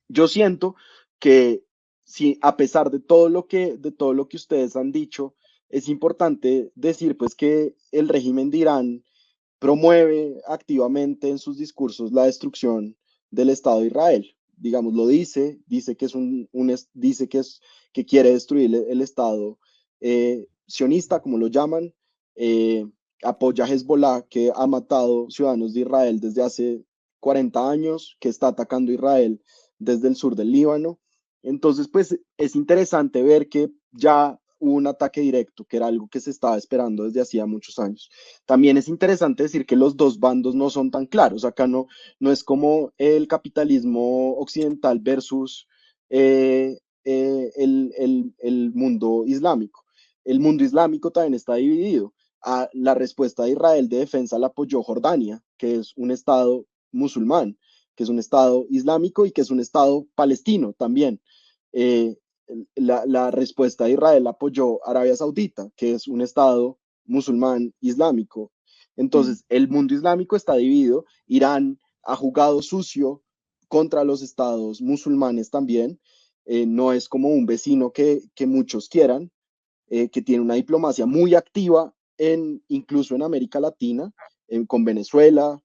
Yo siento que si a pesar de todo lo que ustedes han dicho, es importante decir pues que el régimen de Irán promueve activamente en sus discursos la destrucción del Estado de Israel. Digamos, dice que dice que quiere destruir el Estado sionista, como lo llaman, eh, apoya a Hezbollah, que ha matado ciudadanos de Israel desde hace 40 años, que está atacando a Israel desde el sur del Líbano. Entonces, pues es interesante ver que ya hubo un ataque directo, que era algo que se estaba esperando desde hacía muchos años. También es interesante decir que los dos bandos no son tan claros. Acá no es como el capitalismo occidental versus el mundo islámico. El mundo islámico también está dividido. La respuesta de Israel de defensa la apoyó Jordania, que es un estado musulmán, que es un estado islámico y que es un estado palestino también. Eh, la respuesta de Israel apoyó Arabia Saudita, que es un estado musulmán islámico. Entonces, el mundo islámico está dividido. Irán ha jugado sucio contra los estados musulmanes también. No es como un vecino que muchos quieran, que tiene una diplomacia muy activa incluso en América Latina, con Venezuela,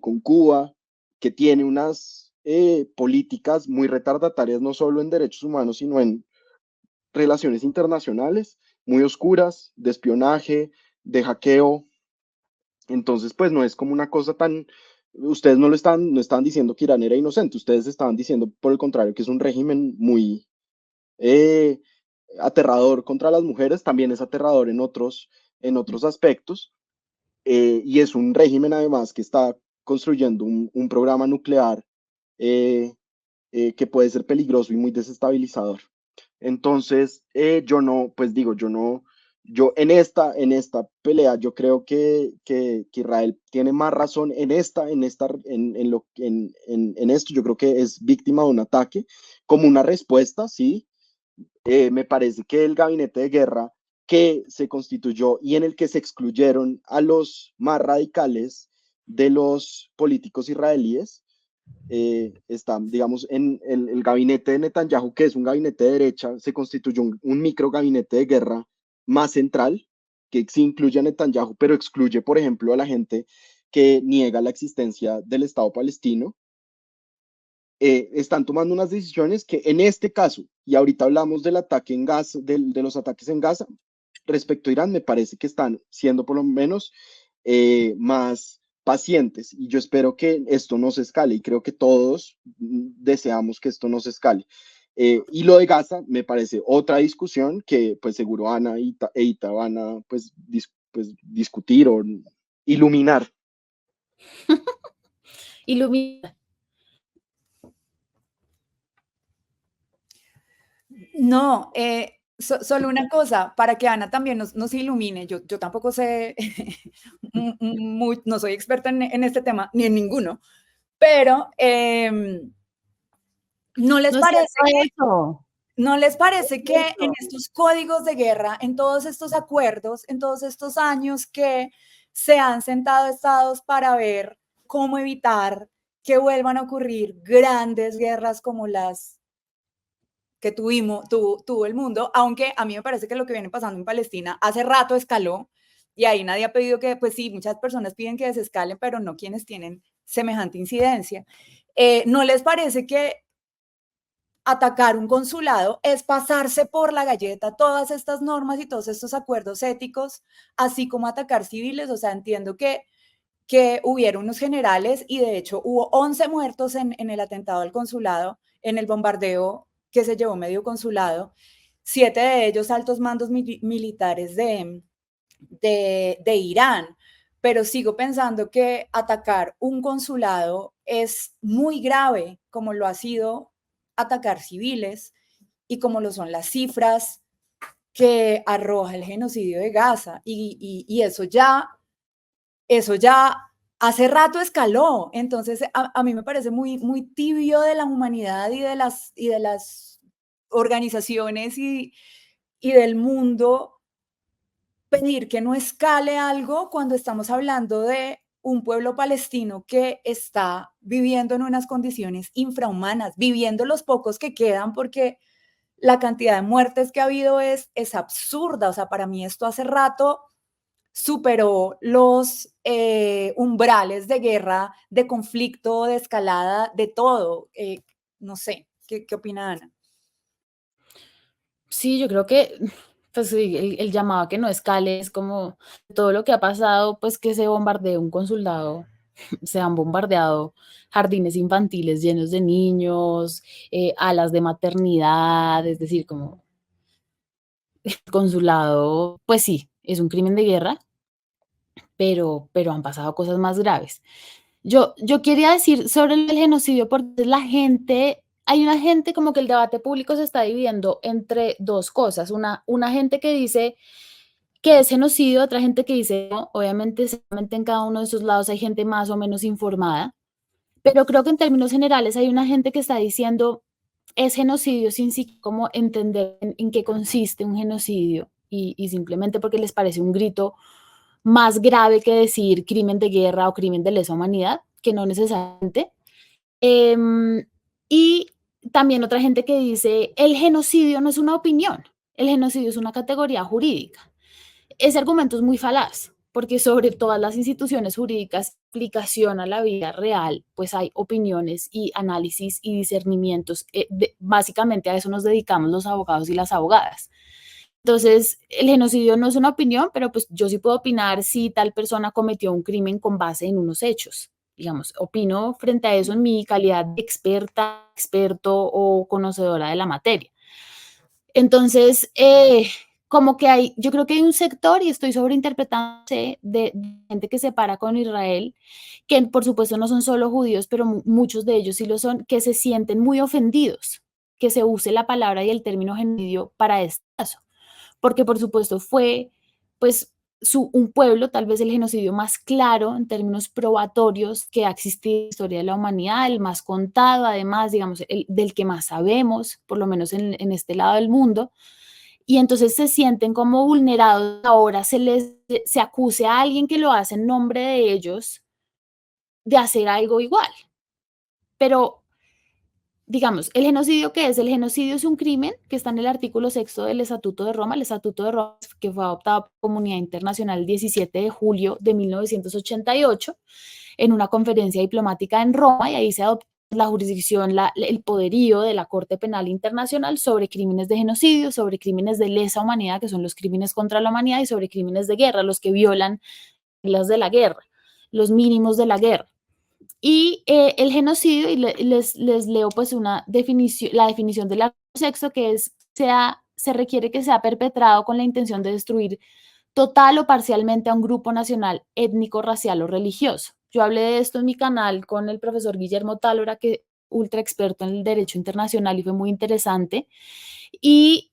con Cuba, que tiene unas políticas muy retardatarias, no solo en derechos humanos, sino en relaciones internacionales, muy oscuras, de espionaje, de hackeo. Entonces, pues no es como una cosa tan... Ustedes no están diciendo que Irán era inocente, ustedes estaban diciendo, por el contrario, que es un régimen muy aterrador contra las mujeres, también es aterrador en otros aspectos, y es un régimen además que está construyendo un programa nuclear que puede ser peligroso y muy desestabilizador. Entonces, yo no, pues digo, yo en esta pelea, yo creo que Israel tiene más razón en esto, yo creo que es víctima de un ataque como una respuesta, sí. Me parece que el gabinete de guerra que se constituyó y en el que se excluyeron a los más radicales de los políticos israelíes, está, digamos, en el gabinete de Netanyahu, que es un gabinete de derecha, se constituyó un micro gabinete de guerra más central, que sí incluye a Netanyahu, pero excluye, por ejemplo, a la gente que niega la existencia del Estado palestino. Están tomando unas decisiones que en este caso, y ahorita hablamos del ataque en Gaza, de los ataques en Gaza, respecto a Irán, me parece que están siendo por lo menos más pacientes y yo espero que esto no se escale y creo que todos deseamos que esto no se escale. Y lo de Gaza me parece otra discusión que pues seguro Ana e Ita van a pues, pues discutir o iluminar. Ilumina. No, solo una cosa, para que Ana también nos ilumine. Yo tampoco sé, no soy experta en este tema, ni en ninguno, pero ¿no les No es parece cierto eso. ¿no les parece que en Cierto. estos códigos de guerra, en todos estos acuerdos, en todos estos años que se han sentado estados para ver cómo evitar que vuelvan a ocurrir grandes guerras como las que tuvo el mundo, aunque a mí me parece que lo que viene pasando en Palestina hace rato escaló y ahí nadie ha pedido que, pues sí, muchas personas piden que desescalen, pero no quienes tienen semejante incidencia. ¿No les parece que atacar un consulado es pasarse por la galleta todas estas normas y todos estos acuerdos éticos, así como atacar civiles? O sea, entiendo que hubieron unos generales y de hecho hubo 11 muertos en el atentado al consulado, en el bombardeo que se llevó medio consulado, 7 de ellos altos mandos militares de Irán. Pero sigo pensando que atacar un consulado es muy grave, como lo ha sido atacar civiles y como lo son las cifras que arroja el genocidio de Gaza. Y eso ya hace rato escaló. Entonces, a mí me parece muy, muy tibio de la humanidad y de las organizaciones y del mundo pedir que no escale algo cuando estamos hablando de un pueblo palestino que está viviendo en unas condiciones infrahumanas, viviendo los pocos que quedan, porque la cantidad de muertes que ha habido es absurda. O sea, para mí esto hace rato superó los umbrales de guerra, de conflicto, de escalada, de todo. No sé, ¿qué opina Ana? Sí, yo creo que pues sí, el llamado a que no escale es como todo lo que ha pasado, pues que se bombardeó un consulado, se han bombardeado jardines infantiles llenos de niños, alas de maternidad, es decir, como el consulado, pues sí, es un crimen de guerra, pero han pasado cosas más graves. Yo quería decir sobre el genocidio, porque la gente, hay una gente como que el debate público se está dividiendo entre dos cosas. Una gente que dice que es genocidio, otra gente que dice no. Obviamente, seguramente en cada uno de esos lados hay gente más o menos informada, pero creo que en términos generales hay una gente que está diciendo es genocidio sin sí como entender en qué consiste un genocidio y simplemente porque les parece un grito más grave que decir crimen de guerra o crimen de lesa humanidad, que no necesariamente. Y también otra gente que dice, el genocidio no es una opinión, el genocidio es una categoría jurídica. Ese argumento es muy falaz, porque sobre todas las instituciones jurídicas, aplicación a la vida real, pues hay opiniones y análisis y discernimientos. Básicamente a eso nos dedicamos los abogados y las abogadas. Entonces, el genocidio no es una opinión, pero pues yo sí puedo opinar si tal persona cometió un crimen con base en unos hechos. Digamos, opino frente a eso en mi calidad de experta, experto o conocedora de la materia. Entonces, como que hay, yo creo que hay un sector, y estoy sobreinterpretándose, de gente que se para con Israel, que por supuesto no son solo judíos, pero muchos de ellos sí lo son, que se sienten muy ofendidos que se use la palabra y el término genocidio para este caso, porque por supuesto fue pues un pueblo, tal vez el genocidio más claro en términos probatorios que ha existido en la historia de la humanidad, el más contado, además, digamos, del que más sabemos, por lo menos en este lado del mundo, y entonces se sienten como vulnerados. Ahora se acuse a alguien que lo hace en nombre de ellos de hacer algo igual. Pero digamos, ¿el genocidio qué es? El genocidio es un crimen que está en el artículo 6 del Estatuto de Roma. El Estatuto de Roma, que fue adoptado por la comunidad internacional el 17 de julio de 1988 en una conferencia diplomática en Roma, y ahí se adoptó la jurisdicción, el poderío de la Corte Penal Internacional sobre crímenes de genocidio, sobre crímenes de lesa humanidad, que son los crímenes contra la humanidad, y sobre crímenes de guerra, los que violan las de la guerra. los mínimos de la guerra. Y el genocidio, y les leo pues una definición, la definición del artículo sexto, que es, se requiere que sea perpetrado con la intención de destruir total o parcialmente a un grupo nacional, étnico, racial o religioso. Yo hablé de esto en mi canal con el profesor Guillermo Tálora, que es ultra experto en el derecho internacional y fue muy interesante. Y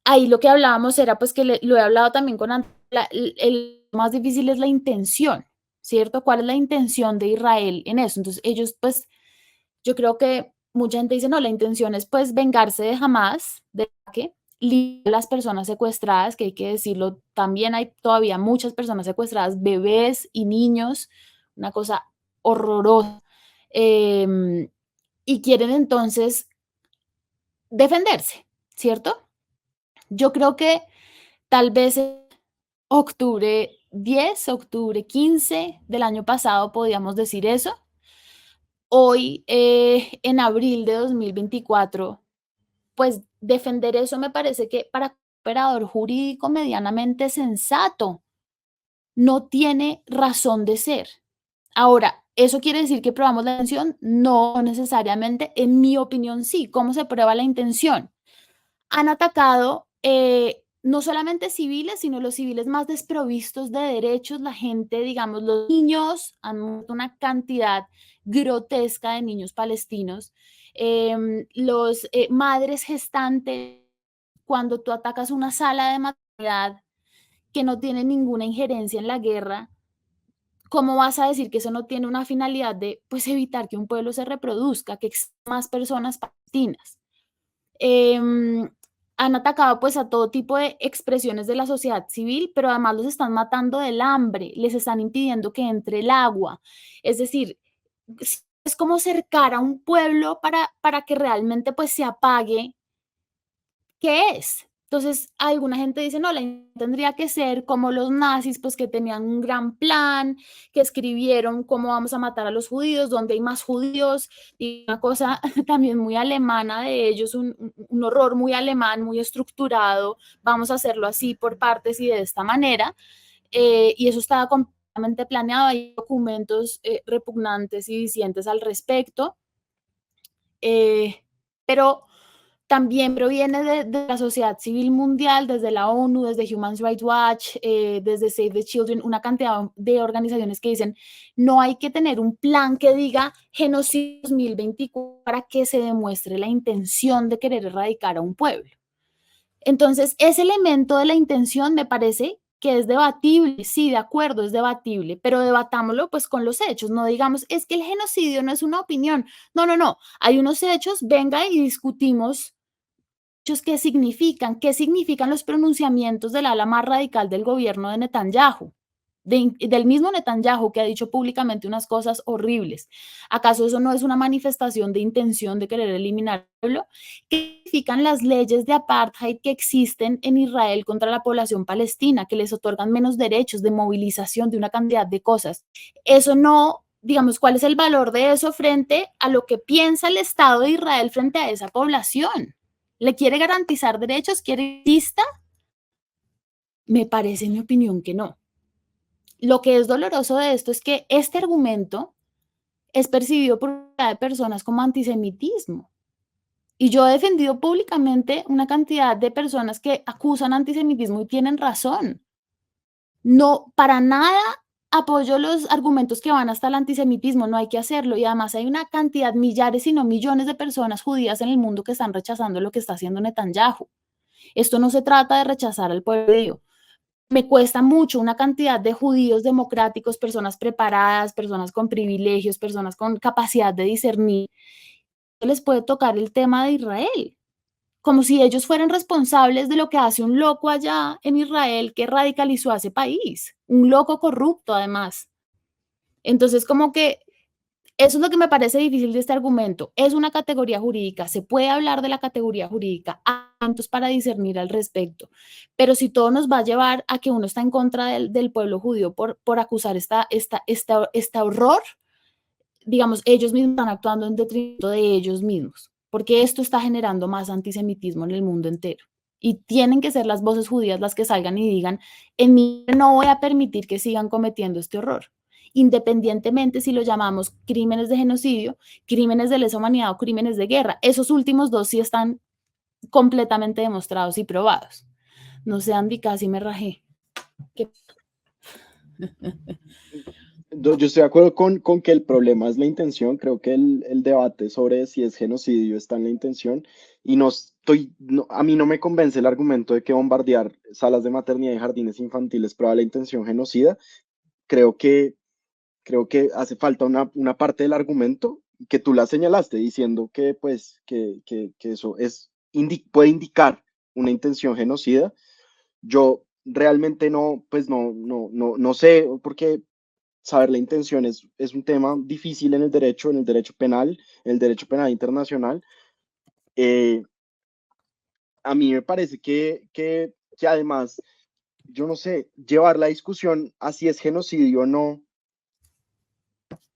ahí lo que hablábamos era pues que lo he hablado también con el más difícil es la intención, ¿cierto? ¿Cuál es la intención de Israel en eso? Entonces ellos pues, yo creo que mucha gente dice, no, la intención es pues vengarse de Hamas, de que las personas secuestradas, que hay que decirlo, también hay todavía muchas personas secuestradas, bebés y niños, una cosa horrorosa. Y quieren entonces defenderse, ¿cierto? Yo creo que tal vez en octubre 10, octubre 15 del año pasado podíamos decir eso. Hoy, en abril de 2024, pues defender eso me parece que para un operador jurídico medianamente sensato no tiene razón de ser. Ahora, ¿eso quiere decir que probamos la intención? No necesariamente, en mi opinión sí. ¿Cómo se prueba la intención? Han atacado no solamente civiles, sino los civiles más desprovistos de derechos, la gente, digamos, los niños, han muerto una cantidad grotesca de niños palestinos, los madres gestantes, cuando tú atacas una sala de maternidad que no tiene ninguna injerencia en la guerra, ¿cómo vas a decir que eso no tiene una finalidad de pues evitar que un pueblo se reproduzca, que existan más personas palestinas? Han atacado pues a todo tipo de expresiones de la sociedad civil, pero además los están matando del hambre, les están impidiendo que entre el agua. Es decir, es como cercar a un pueblo para que realmente pues se apague. ¿Qué es? Entonces, alguna gente dice, no, la tendría que ser como los nazis, pues que tenían un gran plan, que escribieron cómo vamos a matar a los judíos, donde hay más judíos, y una cosa también muy alemana de ellos, un horror muy alemán, muy estructurado, vamos a hacerlo así por partes y de esta manera, y eso estaba completamente planeado, hay documentos repugnantes y discientes al respecto, pero también proviene de la sociedad civil mundial, desde la ONU, desde Human Rights Watch, desde Save the Children, una cantidad de organizaciones que dicen no hay que tener un plan que diga genocidio 2024 para que se demuestre la intención de querer erradicar a un pueblo. Entonces, ese elemento de la intención me parece que es debatible, sí, de acuerdo, es debatible, pero debatámoslo pues con los hechos, no digamos, es que el genocidio no es una opinión, no, no, no, hay unos hechos, venga y discutimos qué significan los pronunciamientos del ala más radical del gobierno de Netanyahu, del mismo Netanyahu que ha dicho públicamente unas cosas horribles. ¿Acaso eso no es una manifestación de intención de querer eliminar al pueblo? ¿Qué significan las leyes de apartheid que existen en Israel contra la población palestina, que les otorgan menos derechos de movilización, de una cantidad de cosas? Eso no, digamos, ¿cuál es el valor de eso frente a lo que piensa el Estado de Israel frente a esa población? ¿Le quiere garantizar derechos? ¿Quiere vista? Me parece, en mi opinión, que no. Lo que es doloroso de esto es que este argumento es percibido por personas como antisemitismo. Y yo he defendido públicamente una cantidad de personas que acusan antisemitismo y tienen razón. No, para nada apoyo los argumentos que van hasta el antisemitismo, no hay que hacerlo. Y además hay una cantidad, millares, si no millones de personas judías en el mundo que están rechazando lo que está haciendo Netanyahu. Esto no se trata de rechazar al pueblo judío. Me cuesta mucho una cantidad de judíos democráticos, personas preparadas, personas con privilegios, personas con capacidad de discernir. Les puede tocar el tema de Israel, como si ellos fueran responsables de lo que hace un loco allá en Israel que radicalizó a ese país, un loco corrupto además. Entonces, como que eso es lo que me parece difícil de este argumento. Es una categoría jurídica, se puede hablar de la categoría jurídica, hay puntos para discernir al respecto, pero si todo nos va a llevar a que uno está en contra del pueblo judío por acusar este horror, digamos, ellos mismos están actuando en detrimento de ellos mismos, porque esto está generando más antisemitismo en el mundo entero. Y tienen que ser las voces judías las que salgan y digan, en mí no voy a permitir que sigan cometiendo este horror. independientemente si lo llamamos crímenes de genocidio, crímenes de lesa humanidad o crímenes de guerra. Esos últimos dos sí están completamente demostrados y probados. No sé, Andy, casi me rajé. Yo estoy de acuerdo con que el problema es la intención. Creo que el debate sobre si es genocidio está en la intención y a mí no me convence el argumento de que bombardear salas de maternidad y jardines infantiles prueba la intención genocida. Creo que, creo que hace falta una parte del argumento que tú la señalaste diciendo que, pues, que eso puede indicar una intención genocida. Yo realmente no sé, porque saber la intención es un tema difícil en el derecho penal, en el derecho penal internacional. Eh, a mí me parece que además, yo no sé, llevar la discusión a si es genocidio o no,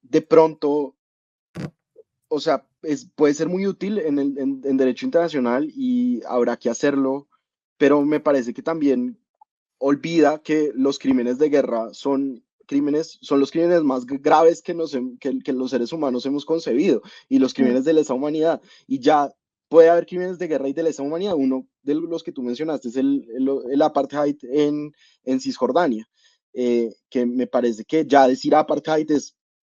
de pronto, o sea, puede ser muy útil en derecho internacional y habrá que hacerlo, pero me parece que también olvida que los crímenes de guerra son los crímenes más graves que los seres humanos hemos concebido, y los crímenes de lesa humanidad. Y ya puede haber crímenes de guerra y de lesa humanidad. Uno de los que tú mencionaste es el apartheid en Cisjordania, que me parece que ya decir apartheid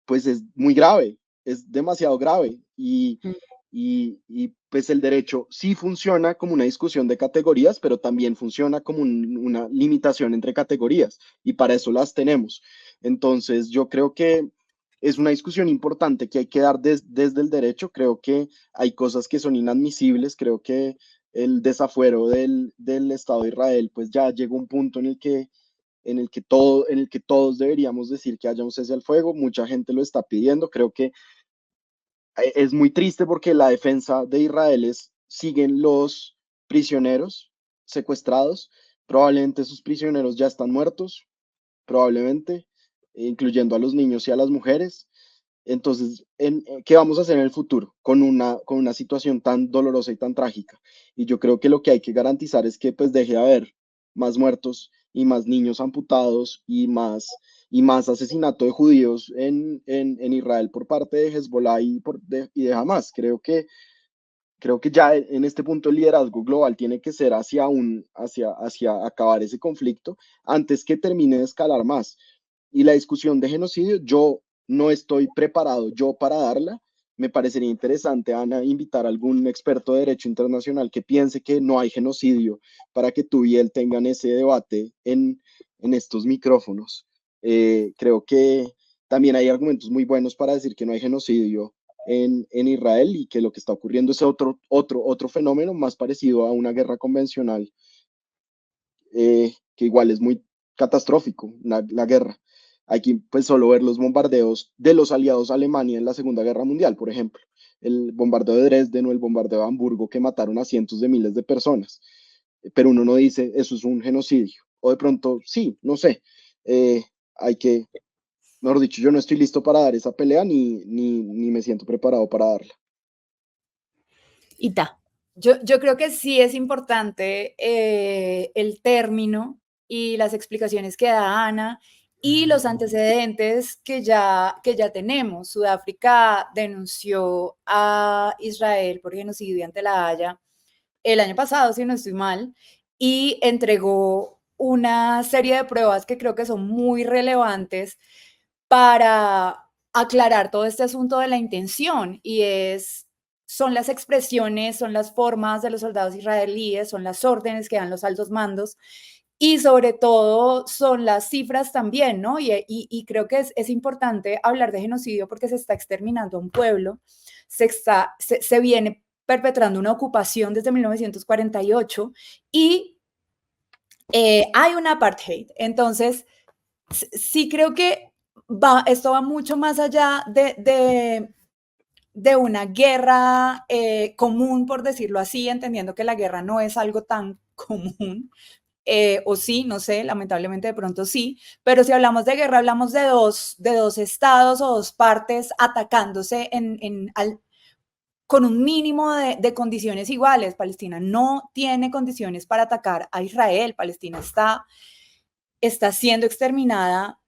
pues es muy grave, es demasiado grave. Pues el derecho sí funciona como una discusión de categorías, pero también funciona como una limitación entre categorías, y para eso las tenemos. Entonces yo creo que es una discusión importante que hay que dar desde el derecho. Creo que hay cosas que son inadmisibles. Creo que el desafuero del Estado de Israel pues ya llegó a un punto en el que todos deberíamos decir que haya un cese al fuego. Mucha gente lo está pidiendo. Creo que es muy triste porque la defensa de Israel siguen los prisioneros secuestrados. Probablemente esos prisioneros ya están muertos, probablemente, incluyendo a los niños y a las mujeres. Entonces, ¿qué vamos a hacer en el futuro con una situación tan dolorosa y tan trágica? Y yo creo que lo que hay que garantizar es que pues deje de haber más muertos y más niños amputados y más asesinato de judíos en Israel por parte de Hezbollah y de Hamas. Creo que ya en este punto el liderazgo global tiene que ser hacia acabar ese conflicto antes que termine de escalar más. Y la discusión de genocidio, yo no estoy preparado yo para darla. Me parecería interesante, Ana, invitar a algún experto de derecho internacional que piense que no hay genocidio para que tú y él tengan ese debate en estos micrófonos. Creo que también hay argumentos muy buenos para decir que no hay genocidio en Israel, y que lo que está ocurriendo es otro fenómeno más parecido a una guerra convencional, que igual es muy catastrófico, la guerra. Hay que pues solo ver los bombardeos de los aliados a Alemania en la Segunda Guerra Mundial, por ejemplo, el bombardeo de Dresden o el bombardeo de Hamburgo, que mataron a cientos de miles de personas. Pero uno no dice eso es un genocidio, o de pronto sí, no sé. Hay que, mejor dicho, yo no estoy listo para dar esa pelea, ni me siento preparado para darla. Ita. Yo creo que sí es importante el término y las explicaciones que da Ana y los antecedentes que ya tenemos. Sudáfrica denunció a Israel por genocidio ante la Haya el año pasado, si no estoy mal, y entregó una serie de pruebas que creo que son muy relevantes para aclarar todo este asunto de la intención, y son las expresiones, son las formas de los soldados israelíes, son las órdenes que dan los altos mandos, y sobre todo son las cifras también, ¿no? Y creo que es importante hablar de genocidio porque se está exterminando a un pueblo, se viene perpetrando una ocupación desde 1948 y hay un apartheid. Entonces, sí creo que esto va mucho más allá de una guerra común, por decirlo así, entendiendo que la guerra no es algo tan común, o sí, no sé, lamentablemente de pronto sí, pero si hablamos de guerra, hablamos de dos estados o dos partes atacándose con un mínimo de condiciones iguales. Palestina no tiene condiciones para atacar a Israel. Palestina está siendo exterminada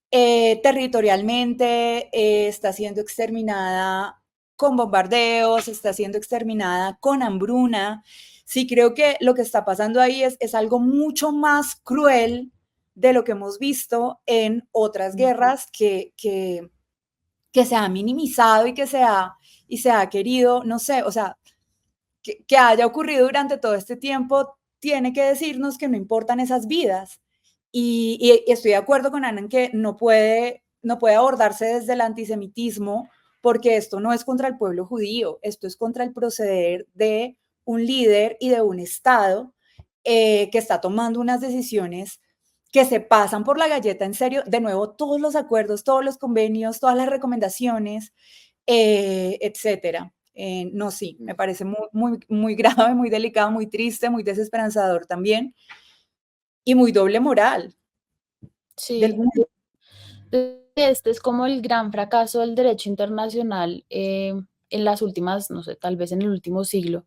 territorialmente, está siendo exterminada con bombardeos, está siendo exterminada con hambruna. Sí, creo que lo que está pasando ahí es algo mucho más cruel de lo que hemos visto en otras guerras que se ha minimizado y se ha querido, no sé, o sea, que haya ocurrido durante todo este tiempo tiene que decirnos que no importan esas vidas. Y estoy de acuerdo con Ana en que no puede abordarse desde el antisemitismo, porque esto no es contra el pueblo judío, esto es contra el proceder de un líder y de un Estado que está tomando unas decisiones que se pasan por la galleta en serio. De nuevo, todos los acuerdos, todos los convenios, todas las recomendaciones, etcétera. No, sí, me parece muy grave, muy delicado, muy triste, muy desesperanzador también y muy doble moral del Sí, mundo. este es como el gran fracaso del derecho internacional en las últimas, no sé, tal vez en el último siglo.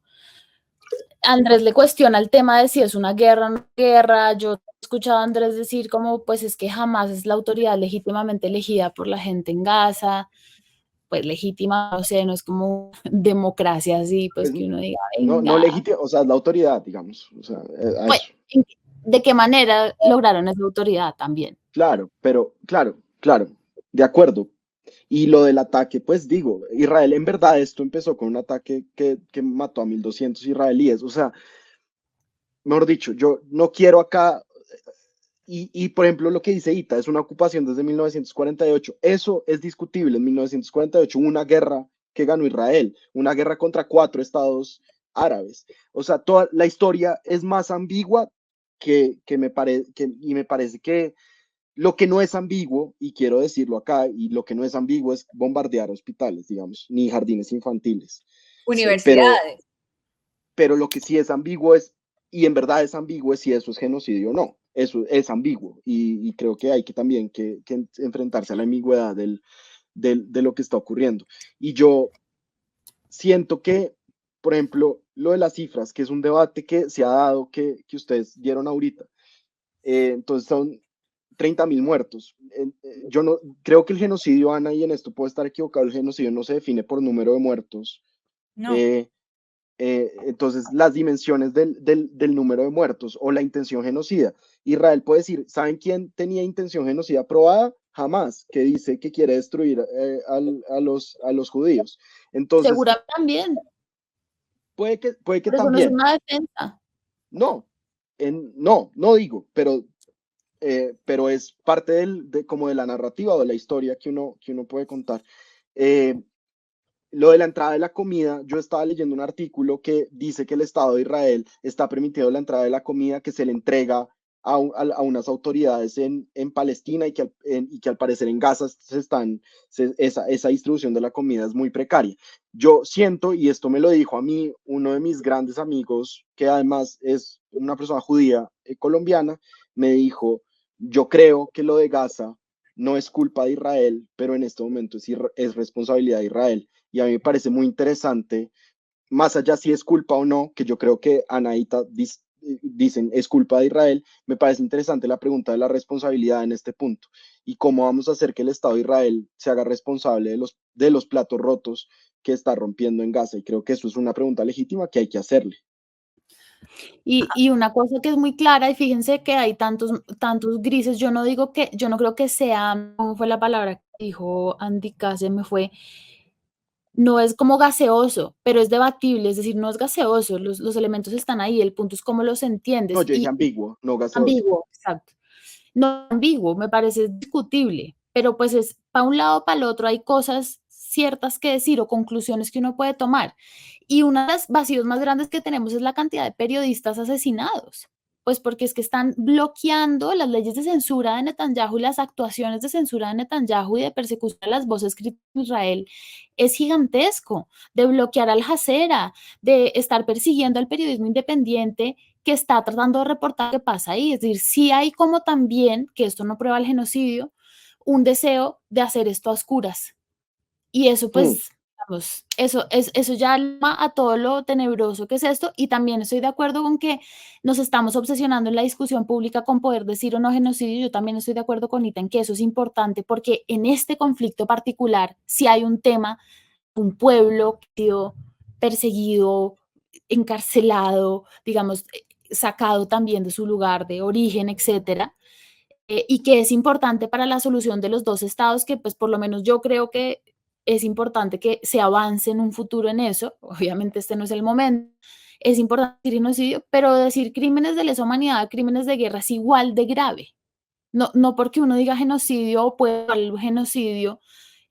Andrés le cuestiona el tema de si es una guerra o no guerra. Yo he escuchado a Andrés decir como, pues es que jamás es la autoridad legítimamente elegida por la gente en Gaza, pues legítima, o sea, no es como democracia así, pues Pues, que uno diga, no venga, legítima, o sea, es la autoridad, digamos, o sea, a pues, eso. ¿de qué manera lograron esa autoridad también? Claro, pero claro, de acuerdo. Y lo del ataque, pues digo, Israel, en verdad esto empezó con un ataque que mató a 1.200 israelíes. O sea, mejor dicho, yo no quiero acá, por ejemplo, lo que dice Ita, es una ocupación desde 1948. Eso es discutible. En 1948 hubo una guerra que ganó Israel, una guerra contra 4 estados árabes. O sea, toda la historia es más ambigua y me parece que lo que no es ambiguo, y quiero decirlo acá, y lo que no es ambiguo es bombardear hospitales, digamos, ni jardines infantiles. Pero, Universidades. pero lo que sí es ambiguo es, y en verdad es ambiguo, es si eso es genocidio o no. Eso es ambiguo, y creo que hay que también que enfrentarse a la ambigüedad de lo que está ocurriendo. Y yo siento que, por ejemplo, lo de las cifras, que es un debate que se ha dado, que ustedes dieron ahorita, entonces son 30.000 muertos. Yo no creo que el genocidio, Ana, y en esto puedo estar equivocado, el genocidio no se define por número de muertos. No. Eh, entonces, las dimensiones del número de muertos o la intención genocida. Israel puede decir, ¿saben quién tenía intención genocida probada? Jamás, que dice que quiere destruir a los judíos. Entonces, Seguramente también, puede que pero eso no es también. una defensa. No, no digo, pero es parte como de la narrativa o de la historia que uno puede contar. Eh, lo de la entrada de la comida, yo estaba leyendo un artículo que dice que el Estado de Israel está permitiendo la entrada de la comida que se le entrega a unas autoridades en Palestina y que al parecer en Gaza esa distribución de la comida es muy precaria. Yo siento, y esto me lo dijo a mí uno de mis grandes amigos, que además es una persona judía colombiana, me dijo, yo creo que lo de Gaza no es culpa de Israel, pero en este momento es responsabilidad de Israel. Y a mí me parece muy interesante, más allá si es culpa o no, que yo creo que Anaíta dicen es culpa de Israel, me parece interesante la pregunta de la responsabilidad en este punto y cómo vamos a hacer que el Estado de Israel se haga responsable de los platos rotos que está rompiendo en Gaza. Y creo que eso es una pregunta legítima que hay que hacerle. Y una cosa que es muy clara, y fíjense que hay tantos grises, yo no creo que sea, ¿cómo fue la palabra que dijo Andy K? Se me fue, no es como gaseoso, pero es debatible, es decir, no es gaseoso, los elementos están ahí, el punto es cómo los No, entiendes, yo dije ambiguo, no gaseoso. ambiguo, exacto. No ambiguo, me parece discutible, pero pues es para un lado, para el otro, hay cosas ciertas que decir o conclusiones que uno puede tomar. Y uno de los vacíos más grandes que tenemos es la cantidad de periodistas asesinados, pues porque es que están bloqueando las leyes de censura de Netanyahu y las actuaciones de censura de Netanyahu y de persecución a las voces críticas de Israel es gigantesco, de bloquear al Jazera, de estar persiguiendo al periodismo independiente que está tratando de reportar qué pasa ahí. Es decir, sí hay como también, que esto no prueba el genocidio, un deseo de hacer esto a oscuras. Y eso Hmm. pues digamos, eso ya llama a todo lo tenebroso que es esto, y también estoy de acuerdo con que nos estamos obsesionando en la discusión pública con poder decir o no genocidio. Yo también estoy de acuerdo con Ita en que eso es importante, porque en este conflicto particular, si hay un tema, un pueblo que ha sido perseguido, encarcelado, digamos, sacado también de su lugar de origen, etcétera, y que es importante para la solución de los dos estados, que pues por lo menos yo creo que es importante que se avance en un futuro en eso. Obviamente este no es el momento. Es importante decir genocidio, pero decir crímenes de lesa humanidad, crímenes de guerra es igual de grave. No, no porque uno diga genocidio o puede el genocidio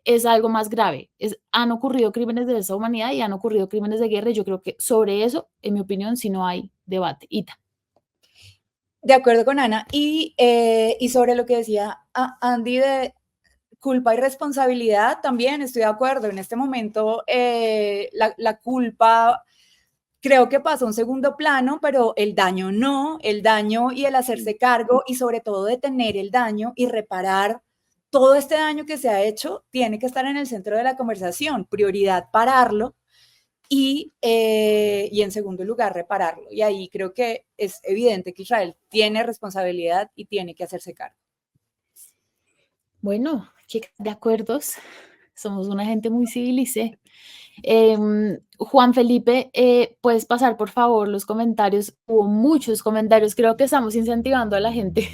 es algo más grave. Han ocurrido crímenes de lesa humanidad y han ocurrido crímenes de guerra, y yo creo que sobre eso, en mi opinión, si no hay debate. Ita. De acuerdo con Ana. Y sobre lo que decía Andy de culpa y responsabilidad, también estoy de acuerdo. En este momento, la culpa creo que pasa a un segundo plano, pero el daño no, el daño y el hacerse cargo, y sobre todo detener el daño y reparar todo este daño que se ha hecho, tiene que estar en el centro de la conversación. Prioridad, pararlo. Y en segundo lugar, repararlo. Y ahí creo que es evidente que Israel tiene responsabilidad y tiene que hacerse cargo. Bueno, de acuerdos. Somos una gente muy civilizada. Juan Felipe, puedes pasar por favor los comentarios. Hubo muchos comentarios. Creo que estamos incentivando a la gente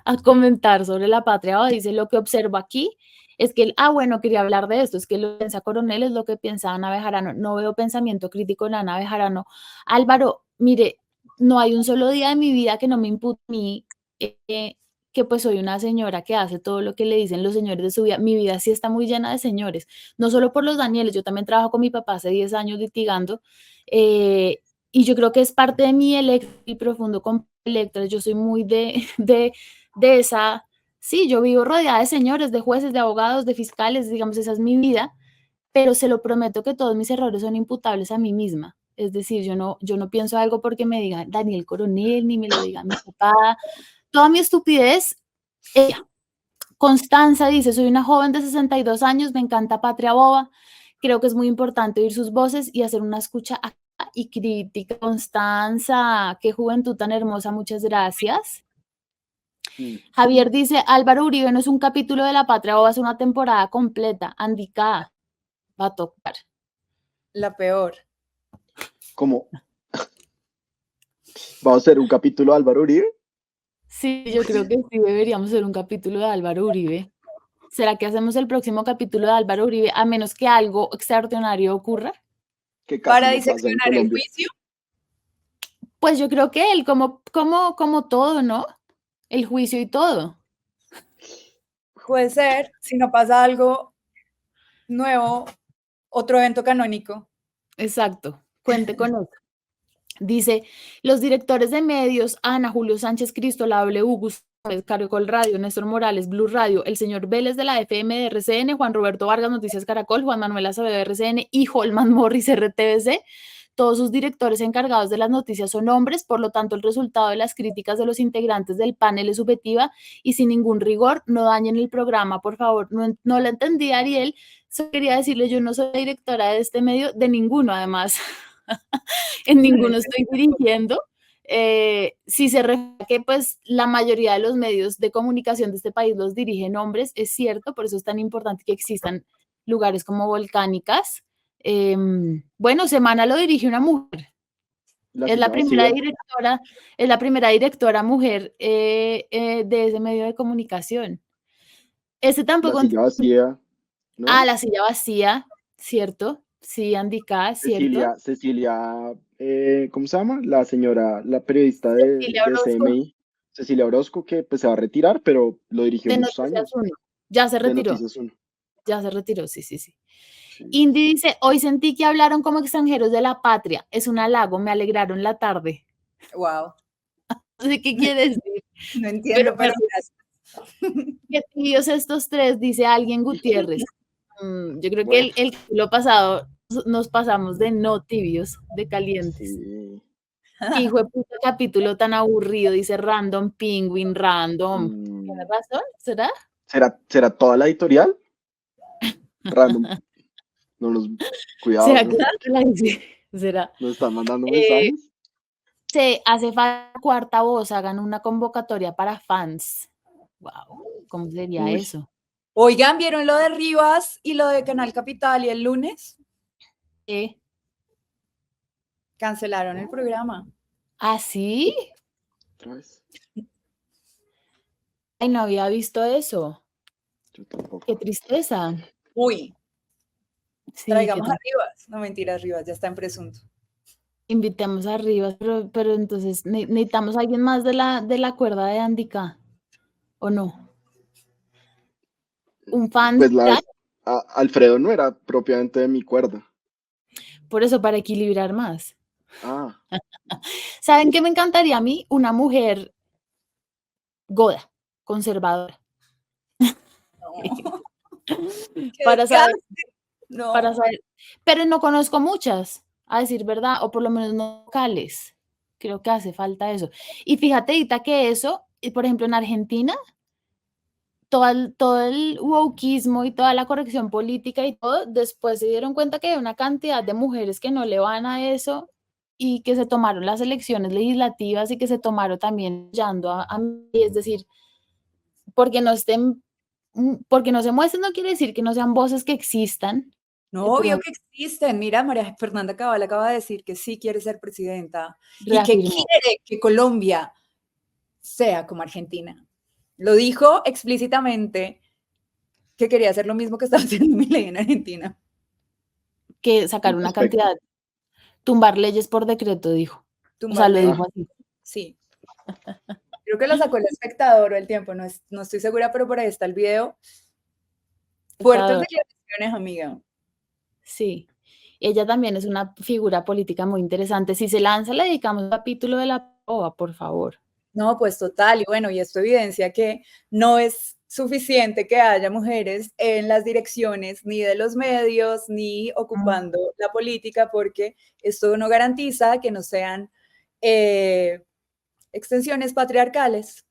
a comentar sobre la patria. Dice: lo que observo aquí es que bueno, quería hablar de esto, es que lo que piensa Coronel es lo que piensa Ana Bejarano. No veo pensamiento crítico en Ana Bejarano. Álvaro, mire, no hay un solo día de mi vida que no me impute a mí que pues soy una señora que hace todo lo que le dicen los señores de su vida. Mi vida sí está muy llena de señores, no solo por los Danieles. Yo también trabajo con mi papá hace 10 años litigando, y yo creo que es parte de mi y profundo con Electra. Yo soy muy de esa, sí, yo vivo rodeada de señores, de jueces, de abogados, de fiscales, digamos, esa es mi vida, pero se lo prometo que todos mis errores son imputables a mí misma. Es decir, yo no pienso algo porque me diga Daniel Coronel, ni me lo diga mi papá. Toda mi estupidez, ella. Constanza dice: soy una joven de 62 años, me encanta Patria Boba, creo que es muy importante oír sus voces y hacer una escucha activa y crítica. Constanza, qué juventud tan hermosa, muchas gracias. Javier dice: Álvaro Uribe no es un capítulo de La Patria Boba, es una temporada completa. Andy K. va a tocar. La peor. ¿Cómo? ¿Vamos a hacer un capítulo de Álvaro Uribe? Sí, yo creo que sí deberíamos hacer un capítulo de Álvaro Uribe. ¿Será que hacemos el próximo capítulo de Álvaro Uribe, a menos que algo extraordinario ocurra? Que casi Para no pasa en diseccionar el Colombia. juicio. Pues yo creo que él, como todo, ¿no? El juicio y todo. Puede ser, si no pasa algo nuevo, otro evento canónico. Exacto, cuente con eso. Dice: los directores de medios, Ana, Julio Sánchez Cristo, la W, Gustavo Caracol Radio, Néstor Morales, Blue Radio, el señor Vélez de la FM de RCN, Juan Roberto Vargas, Noticias Caracol, Juan Manuel Acevedo de RCN y Holman Morris RTBC. Todos sus directores encargados de las noticias son hombres, por lo tanto el resultado de las críticas de los integrantes del panel es subjetiva y sin ningún rigor. No dañen el programa, por favor. No la entendí, Ariel. Solo quería decirle: yo no soy directora de este medio, de ninguno además. En ninguno estoy dirigiendo. Si se refiere a que pues la mayoría de los medios de comunicación de este país los dirigen hombres, es cierto, por eso es tan importante que existan lugares como Volcánicas. Bueno, Semana lo dirige una mujer. Es la primera directora mujer de ese medio de comunicación. Ese tampoco. La silla vacía, ¿no? La silla vacía, ¿cierto? Sí, Andy K, ¿cierto? Cecilia, ¿cómo se llama? La señora, la periodista de CMI, Cecilia Orozco, que pues se va a retirar, pero lo dirigió De muchos Noticias años. 1. Ya se De retiró. Noticias 1. Ya se retiró, sí. Sí. Indy dice: hoy sentí que hablaron como extranjeros de la patria. Es un halago, me alegraron la tarde. Wow. No sé qué quiere decir. No entiendo, pero gracias. Qué tibios estos tres, dice alguien Gutiérrez. Yo creo que el capítulo pasado nos pasamos de no tibios, de calientes. Sí. Qué hijo de puta capítulo tan aburrido, dice Random Penguin, Random. ¿Tiene razón? ¿Será? ¿Será toda la editorial? Random. No nos, cuidado, ¿Será ¿no? que la dice? ¿Será? Nos están mandando Eh, mensajes. Se hace falta cuarta voz, hagan una convocatoria para fans. Wow, ¿cómo sería Uy, eso? Oigan, ¿vieron lo de Rivas y lo de Canal Capital y el lunes? ¿Eh? Cancelaron el programa. ¿Ah, sí? otra vez. Ay, no había visto eso. Yo tampoco. Qué tristeza. Uy, Sí, traigamos a Rivas. No, mentira, Rivas ya está en presunto. invitemos arriba, pero entonces necesitamos a alguien más de la cuerda de Andica, ¿o no? Un fan, Pues ¿ya? Alfredo no era propiamente de mi cuerda. Por eso, para equilibrar más. Ah, ¿Saben qué me encantaría a mí? Una mujer goda, conservadora, No, qué para saber, desgaste. para No. saber, pero no conozco muchas, a decir verdad, o por lo menos no locales. Creo que hace falta eso. Y fíjate, Ita, que eso, por ejemplo, en Argentina, todo el wokeismo y toda la corrección política y todo, después se dieron cuenta que hay una cantidad de mujeres que no le van a eso y que se tomaron las elecciones legislativas y que se tomaron también apoyando a mí, es decir, porque no estén, porque no se muestren no quiere decir que no sean voces que existan. No, Por obvio ejemplo, que existen. Mira, María Fernanda Cabal acaba de decir que sí quiere ser presidenta y que reafirmó quiere que Colombia sea como Argentina. Lo dijo explícitamente que quería hacer lo mismo que estaba haciendo Milei en Argentina. que sacar una perfecto. cantidad, tumbar leyes por decreto, dijo. O sea, Tumbar lo leyes. Ah, dijo así. Sí. Creo que lo sacó el espectador o el tiempo, no estoy segura, pero por ahí está el video. Fuertes Espectador. declaraciones, amiga. Sí, ella también es una figura política muy interesante. Si se lanza, le dedicamos un capítulo de la POA, por favor. No, pues total, y bueno, y esto evidencia que no es suficiente que haya mujeres en las direcciones ni de los medios ni ocupando la política, porque esto no garantiza que no sean extensiones patriarcales.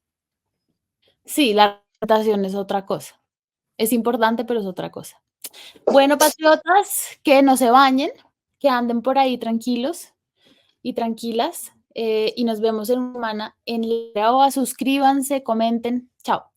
Sí, la representación es otra cosa. Es importante, pero es otra cosa. Bueno, patriotas, que no se bañen, que anden por ahí tranquilos y tranquilas. Y nos vemos en una semana en la OA. Suscríbanse, comenten. Chao.